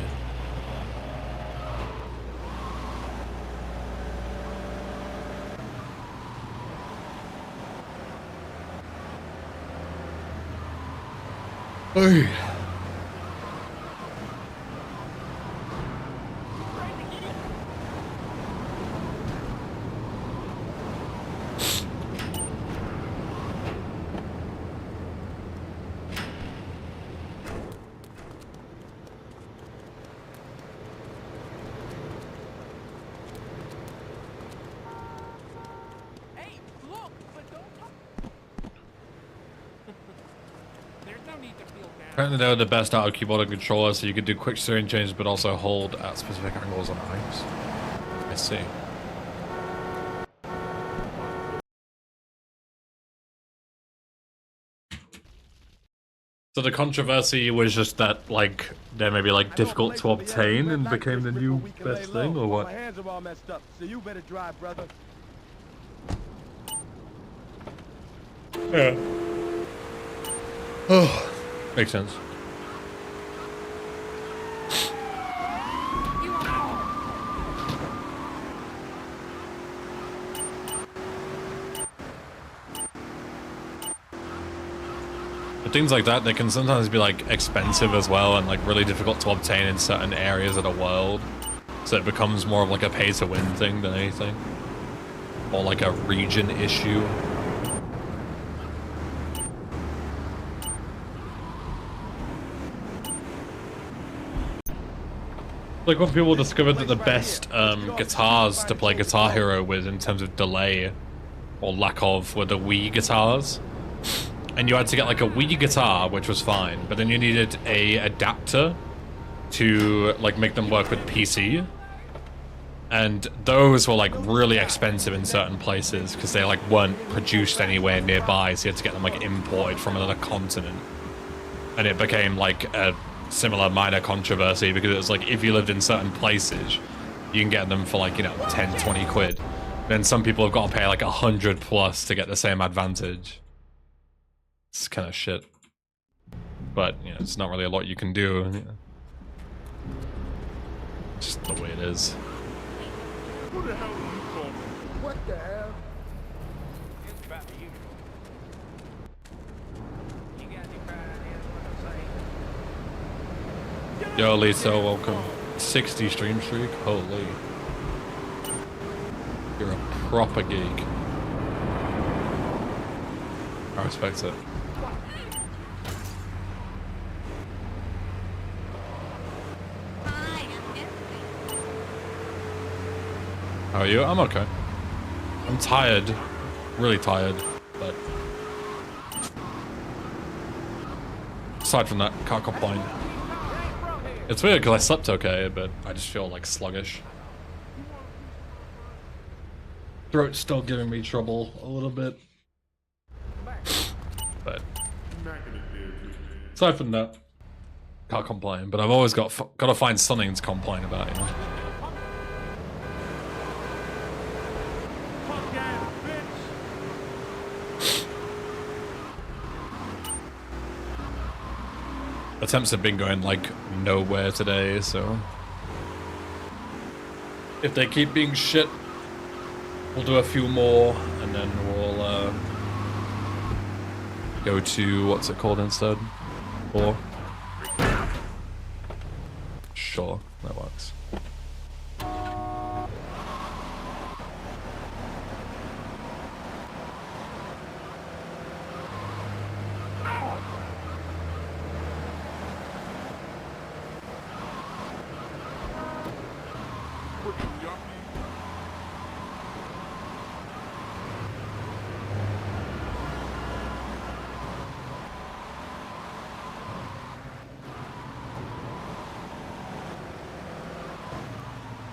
Hey. Hey, look, but don't. There's no need to feel bad. Apparently they were the best out of keyboard and controller, so you could do quick steering changes but also hold at specific angles on ice. I see. So the controversy was just that, like, they're maybe, like, difficult to obtain and became the new best thing, or what? My hands are all messed up, so you better drive, brother. Yeah. Oh, makes sense. You are. But things like that, they can sometimes be, like, expensive as well and, like, really difficult to obtain in certain areas of the world. So it becomes more of, like, a pay-to-win thing than anything. Or, like, a region issue. Like when people discovered that the best guitars to play Guitar Hero with in terms of delay or lack of were the Wii guitars. And you had to get like a Wii guitar, which was fine, but then you needed a adapter to like make them work with PC. And those were like really expensive in certain places because they like weren't produced anywhere nearby, so you had to get them like imported from another continent. And it became like a similar minor controversy because it was like if you lived in certain places, you can get them for like, you know, 10, 20 quid. Then some people have got to pay like 100 plus to get the same advantage. It's kind of shit. But, you know, it's not really a lot you can do. Just the way it is. Who the hell are you calling? What the hell? It's about the usual. You got any pride ideas what I'm saying? Yo, Lisa, welcome. 60 stream streak? Holy. You're a proper geek. I respect it. Hi, I'm Nestle. How are you? I'm okay. I'm tired. Really tired, but aside from that, can't complain. It's weird because I slept okay, but I just feel like sluggish. Throat's still giving me trouble a little bit. But aside from that, can't complain. But I've always got to find something to complain about, you know. Punk ass bitch. Attempts have been going like nowhere today, so if they keep being shit, we'll do a few more, and then we'll go to what's it called instead? Or sure, that works.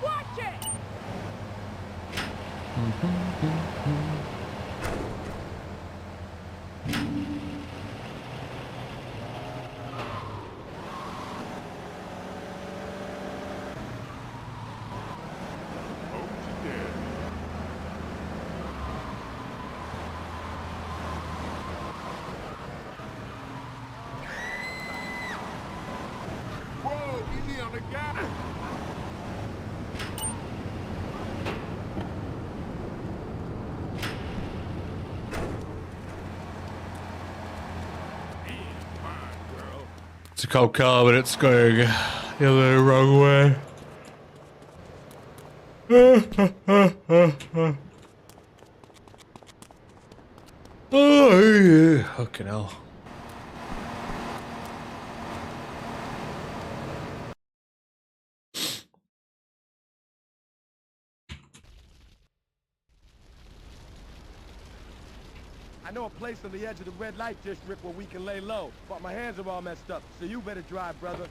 Watch it! Whoa, easy on the guy. It's a cold car, but it's going the other wrong way. Oh yeah, fucking hell. I know a place on the edge of the red light district where we can lay low, but my hands are all messed up, so you better drive, brother.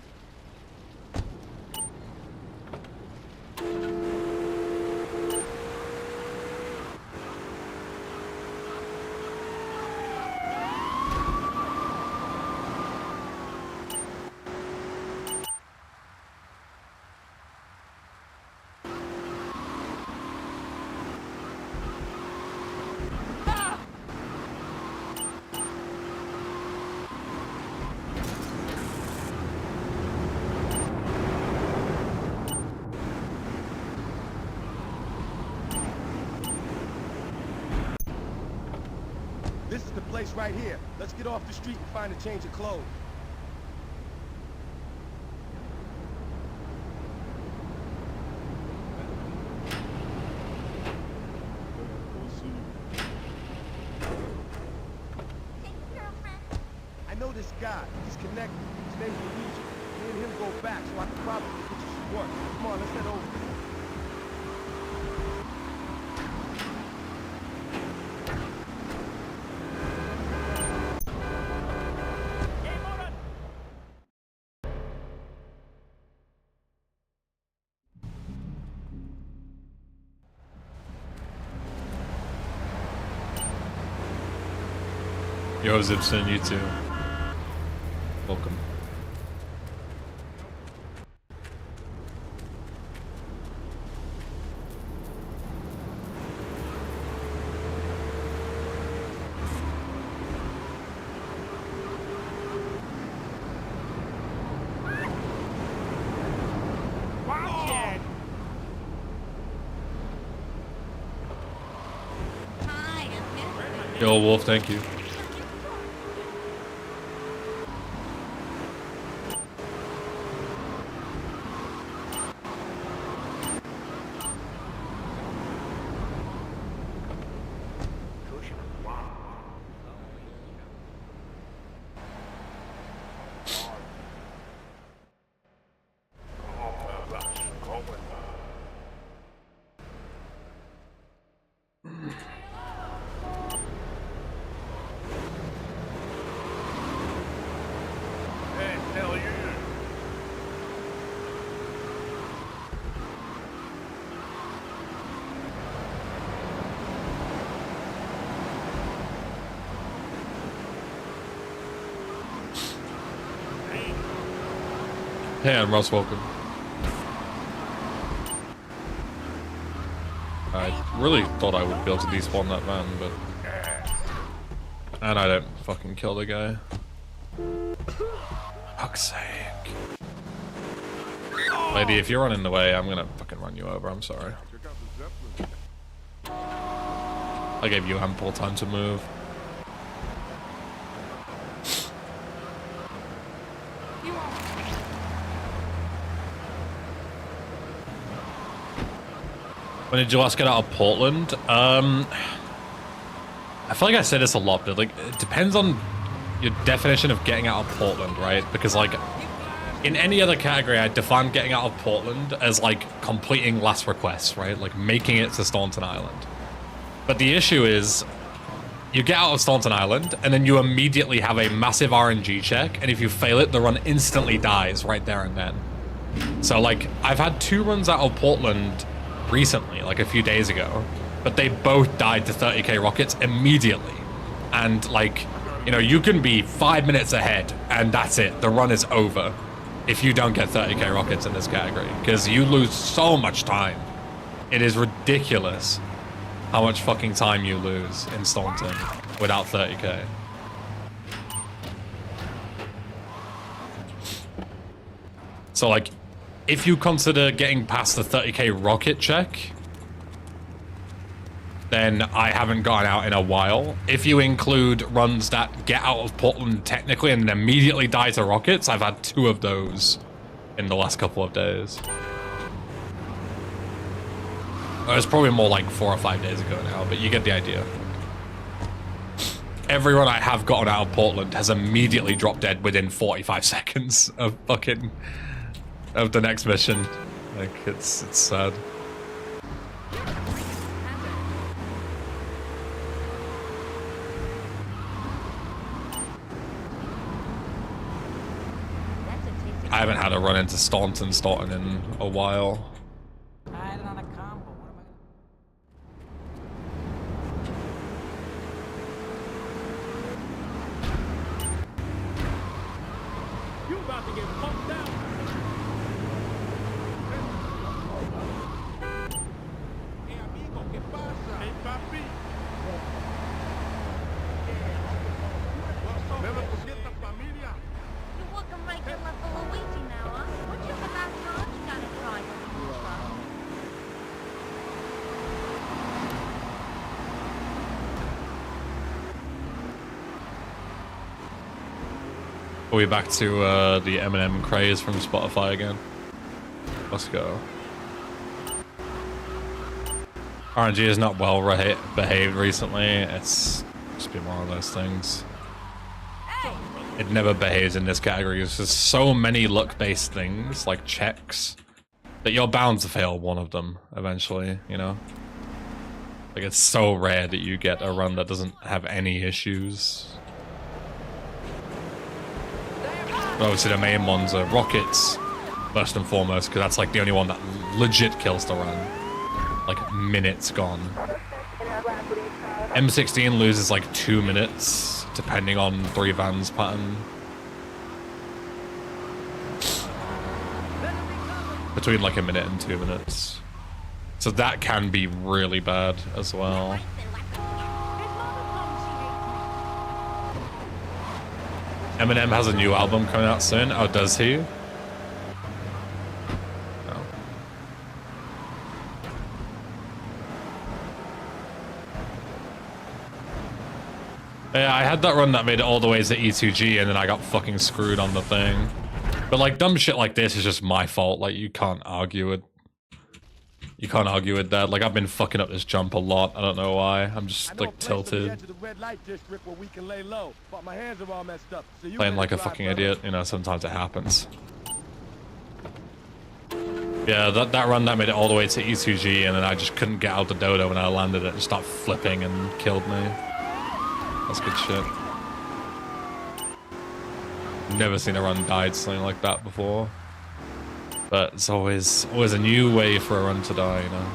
This is the place right here. Let's get off the street and find a change of clothes. I know this guy. He's connected. His name's Luigi. Me and him go back, so I can probably get you some work. Come on, let's head over there. Yo, Zipson, you too. Welcome. Yo, Wolf, thank you. Hey, I'm Ross, welcome. I really thought I would be able to despawn that van, but... And I don't fucking kill the guy. Fuck's sake. Lady, if you're running the way, I'm gonna fucking run you over, I'm sorry. I gave you ample time to move. When did you last get out of Portland? I feel like I say this a lot, but like, it depends on your definition of getting out of Portland, right? Because like, in any other category, I define getting out of Portland as like completing last requests, right? Like making it to Staunton Island. But the issue is, you get out of Staunton Island, and then you immediately have a massive RNG check, and if you fail it, the run instantly dies right there and then. So like, I've had 2 runs out of Portland recently, like a few days ago, but they both died to 30k rockets immediately. And like, you know, you can be 5 minutes ahead and that's it, the run is over if you don't get 30k rockets in this category, because you lose so much time. It is ridiculous how much fucking time you lose in Staunton without 30k. So like, if you consider getting past the 30k rocket check, then I haven't gone out in a while. If you include runs that get out of Portland technically and then immediately die to rockets, I've had 2 of those in the last couple of days. It's probably more like 4 or 5 days ago now, but you get the idea. Every run I have gotten out of Portland has immediately dropped dead within 45 seconds of fucking... of the next mission. Like, it's sad. I haven't had a run into Staunton in a while. You about to get pumped down. You're walking regular for Luigi now, huh? What's your last time you got a drive on the truck? Are we back to the Eminem craze from Spotify again? Let's go. RNG is not well behaved recently. It's just been one of those things. It never behaves in this category. There's just so many luck-based things, like checks, that you're bound to fail one of them eventually, you know? Like, it's so rare that you get a run that doesn't have any issues. But obviously the main ones are rockets, first and foremost, because that's like the only one that legit kills the run. Like, minutes gone. M16 loses like 2 minutes, depending on 3 vans pattern. Between like a minute and 2 minutes. So that can be really bad as well. Eminem has a new album coming out soon. Oh, does he? No. Yeah, I had that run that made it all the way to E2G and then I got fucking screwed on the thing. But like dumb shit like this is just my fault. Like you can't argue with that. Like I've been fucking up this jump a lot. I don't know why. I'm just like tilted. Playing like a fucking idiot, you know, sometimes it happens. Yeah, that run that made it all the way to E2G and then I just couldn't get out the dodo when I landed it. It started flipping and killed me. That's good shit. Never seen a run die to something like that before. But it's always a new way for a run to die, you know.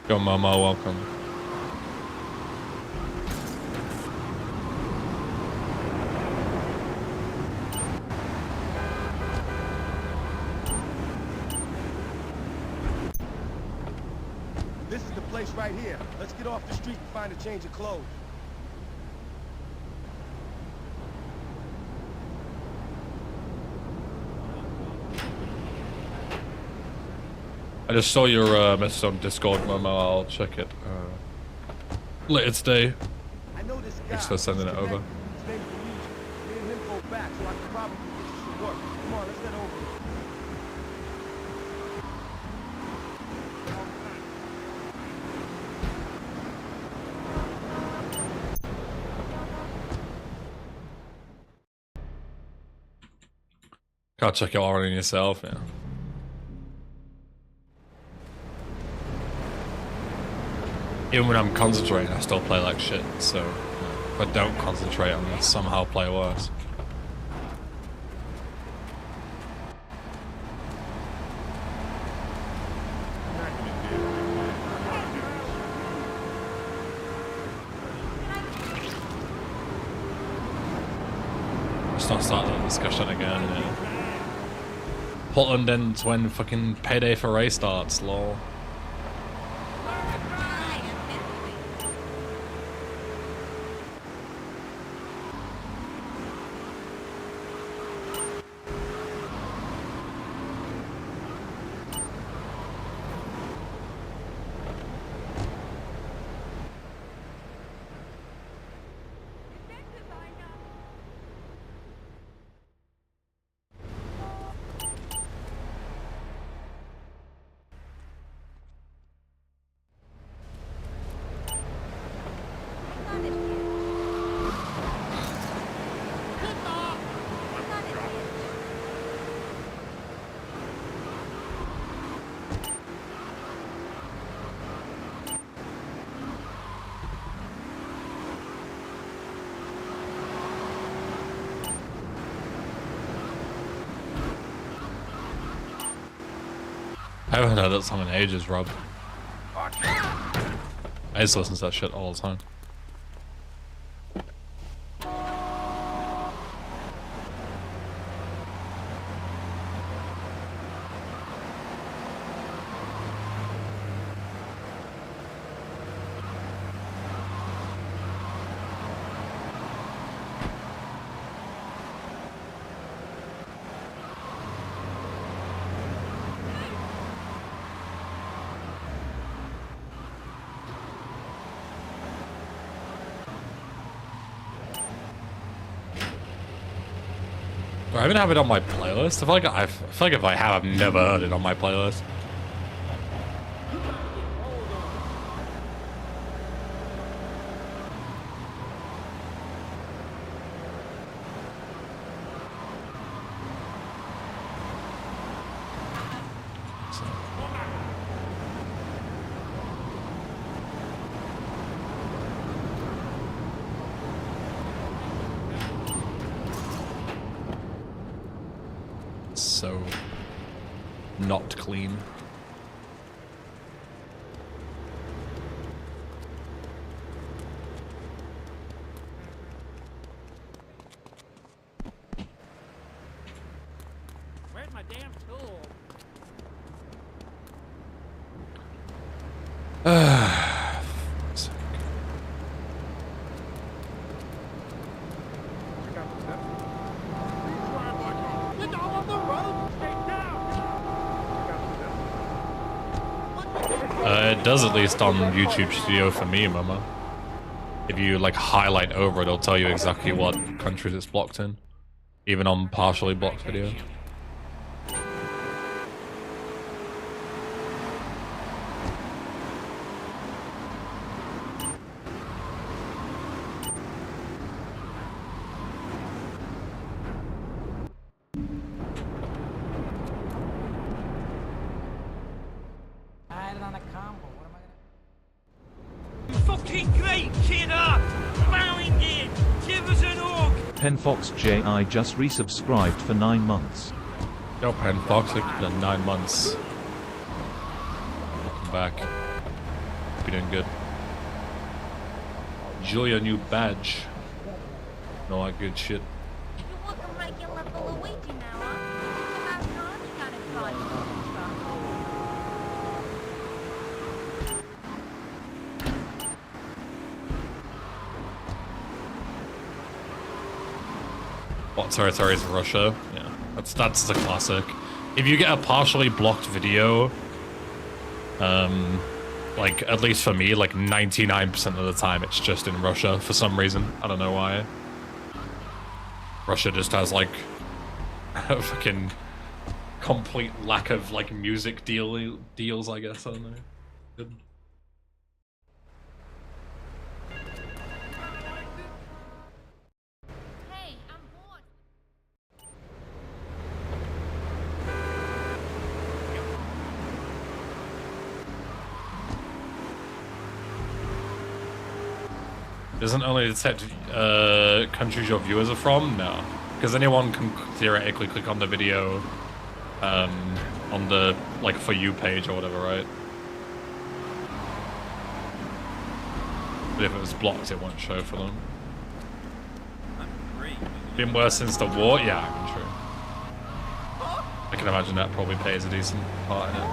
Go Momo, welcome. This is the place right here. Let's get off the street and find a change of clothes. I just saw your message on Discord, Momo. I'll check it later today. I know this guy. Thanks for sending it over. His name's Luigi. Me and him go back, so I can probably get you some work. Come on, let's head over. Gotta check it out on yourself, yeah. Even when I'm concentrating, I still play like shit, so if I don't concentrate, I'm gonna somehow play worse. Let's not start that discussion again, yeah. Portland ends when fucking payday for race starts, lol. I haven't heard that song in ages, Rob. I used to listen to that shit all the time. I even have it on my playlist. I feel like if I have, I've never heard it on my playlist. So not clean. Where's my damn tool? It does, at least on YouTube Studio for me, mama. If you like highlight over it, it'll tell you exactly what countries it's blocked in, even on partially blocked video. Fucking great, kidder! Bowing in! Give us an orc! Penfox J.I. just resubscribed for 9 months. Yo, Penfox, it's been 9 months. Welcome back. Hope you're doing good. Enjoy your new badge. No, that good shit. If you look a regular for Luigi now, huh? About time you got a try for the truck. What territory is Russia? Yeah, that's the classic. If you get a partially blocked video, like at least for me, like 99% of the time it's just in Russia for some reason. I don't know why. Russia just has like a fucking complete lack of like music deals, I guess. I don't know. Good. Hey, I'm bored. Doesn't only detect countries your viewers are from? No. Because anyone can theoretically click on the video on the like For You page or whatever, right? But if it was blocked, it won't show for them. Been worse since the war? Yeah, I'm sure. I can imagine that probably plays a decent part in it.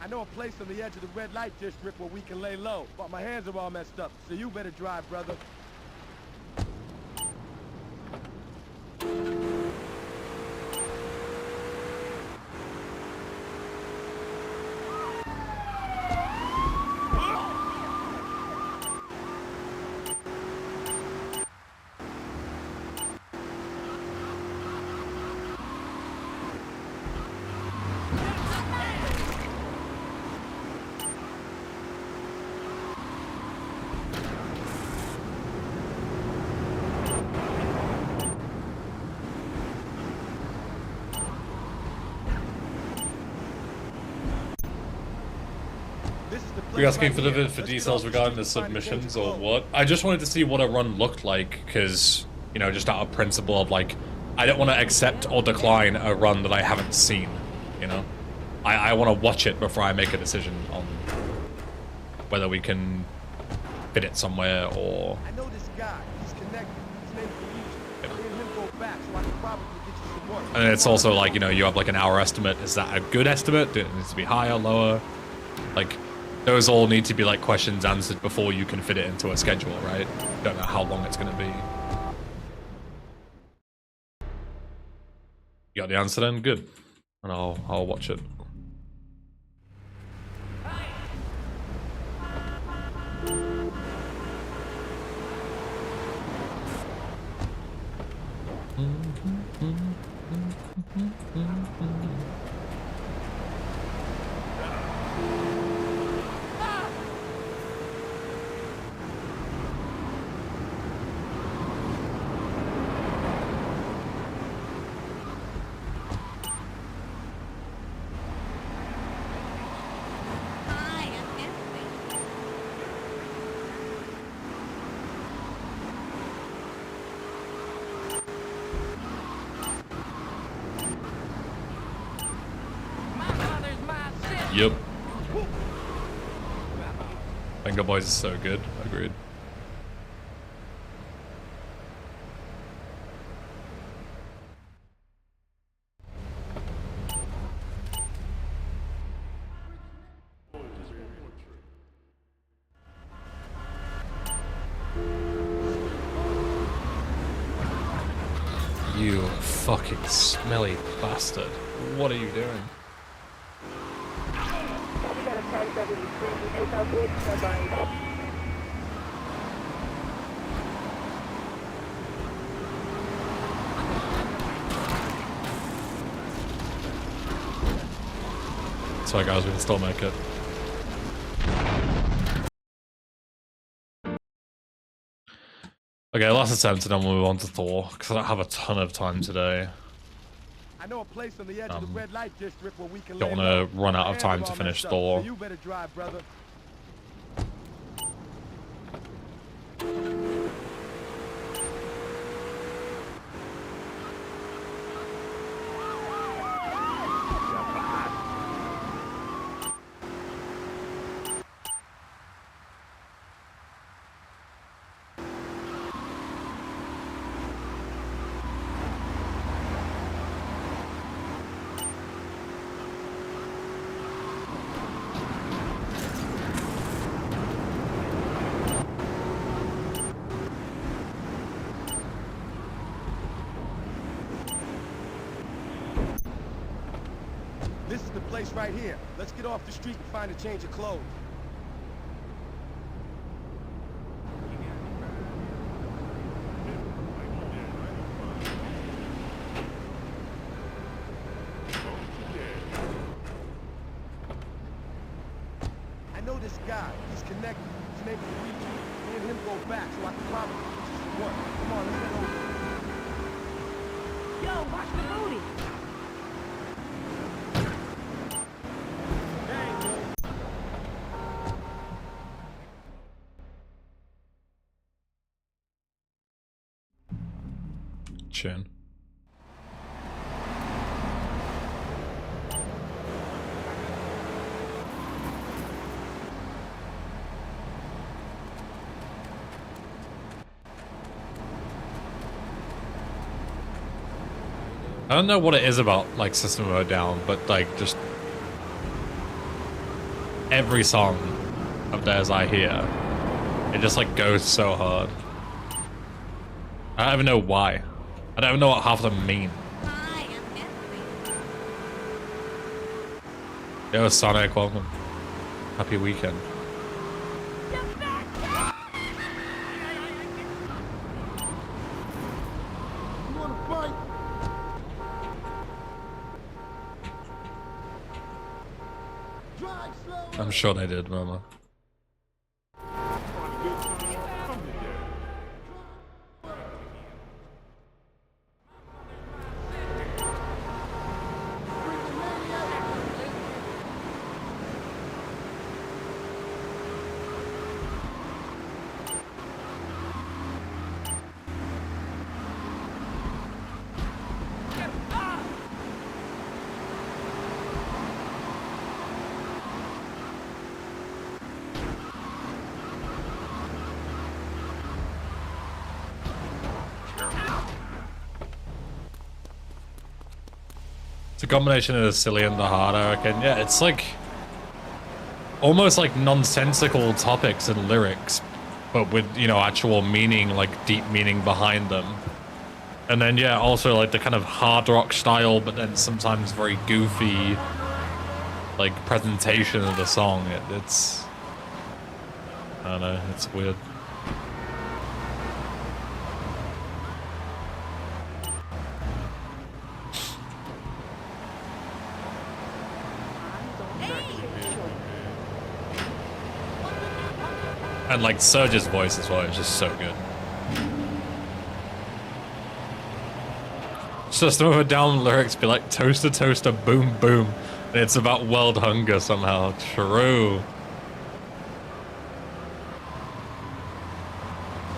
I know a place on the edge of the red light district where we can lay low, but my hands are all messed up, so you better drive, brother. Are you asking for details regarding the submissions or what? I just wanted to see what a run looked like, because, you know, just out of principle of like, I don't want to accept or decline a run that I haven't seen, you know? I want to watch it before I make a decision on whether we can fit it somewhere or... I know this guy. He's connected. His name's Luigi. Me and him go back, so I can probably get you some work. And it's also like, you know, you have like an hour estimate. Is that a good estimate? Do it needs to be higher, lower? Like, those all need to be like questions answered before you can fit it into a schedule, right? You don't know how long it's going to be. You got the answer then? Good. And I'll watch it. Hi, I'm Nestle. Yep. Finger Boys is so good. Agreed. You fucking smelly bastard. What are you doing? Sorry guys, we can still make it. Okay, last attempt and then we'll move on to Thor, because I don't have a ton of time today. I know a place on the edge of the red light district where we can Don't want to run out of time to finish Thor. So you better drive, brother. This is the place right here. Let's get off the street and find a change of clothes. I know this guy. He's connected. His name is Luigi. Me and him go back, so I can probably get you some work. Come on, let's get over. Yo, watch the booty. Chin. I don't know what it is about like System of a Down, but like just every song of theirs I hear, it just like goes so hard. I don't even know why. I don't even know what half of them mean. Hi, I'm Nestle. Yo, Sonic, welcome. Happy weekend. You wanna fight? Drive slow. I'm sure they did, Mama. It's a combination of the silly and the hard, I reckon. Yeah, it's like almost like nonsensical topics and lyrics, but with, you know, actual meaning, like deep meaning behind them. And then, yeah, also like the kind of hard rock style, but then sometimes very goofy, like presentation of the song. It's, I don't know, it's weird. And like Surge's voice as well is just so good. System of a Down lyrics be like toaster toaster boom boom, and it's about world hunger somehow. True.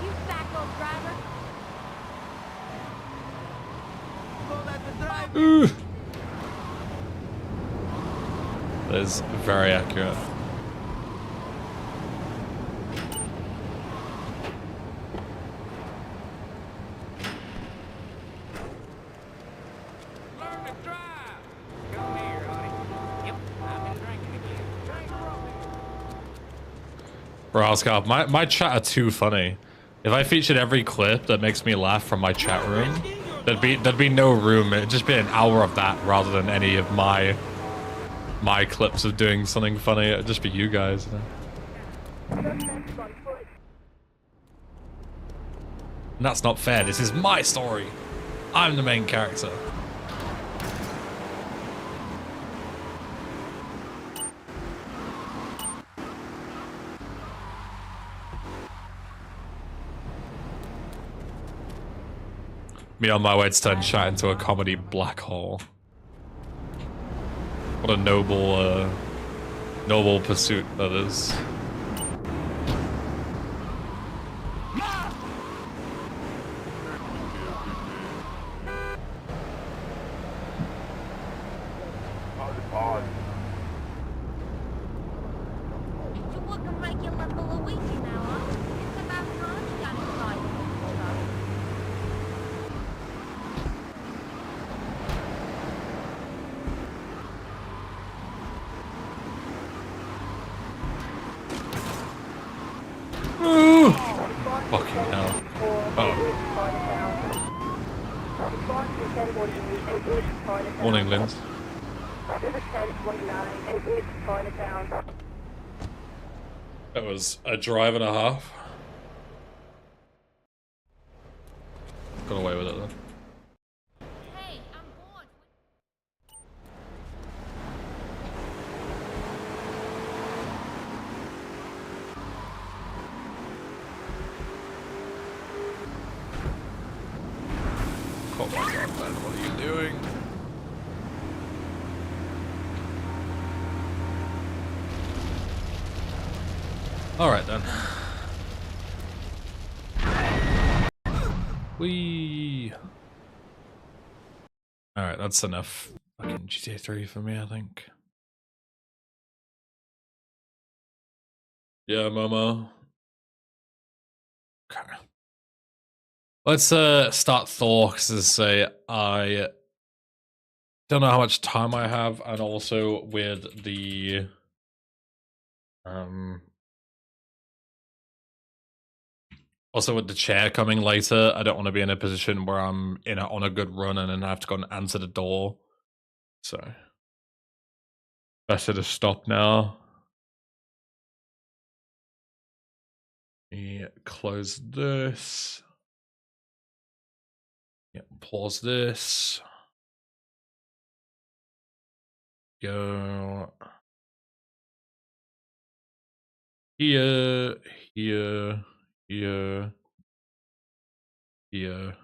You sacco driver. Ooh. That is very accurate. Bro, Oscar, my chat are too funny. If I featured every clip that makes me laugh from my chat room, There'd be no room. It'd just be an hour of that rather than any of my clips of doing something funny. It'd just be you guys. You know? And that's not fair. This is my story. I'm the main character. Me on my way to turn chat into a comedy black hole. What a noble pursuit that is. You work a regular full of waiting now, huh? It's about time you got a driver for the truck. Ooh. Fucking hell. Oh. Morning, Linz. That was a drive and a half. Got away with it though. Hey, I'm bored. Oh my god, man, what are you doing? Alright then. Whee! Alright, that's enough fucking GTA3 for me, I think. Yeah, Momo. Okay. Let's start Thor, because as I say, I don't know how much time I have, and also with the also with the chair coming later, I don't want to be in a position where I'm on a good run and then I have to go and answer the door. So better to stop now. Yeah, close this. Yeah, pause this. Go here, here, here, here.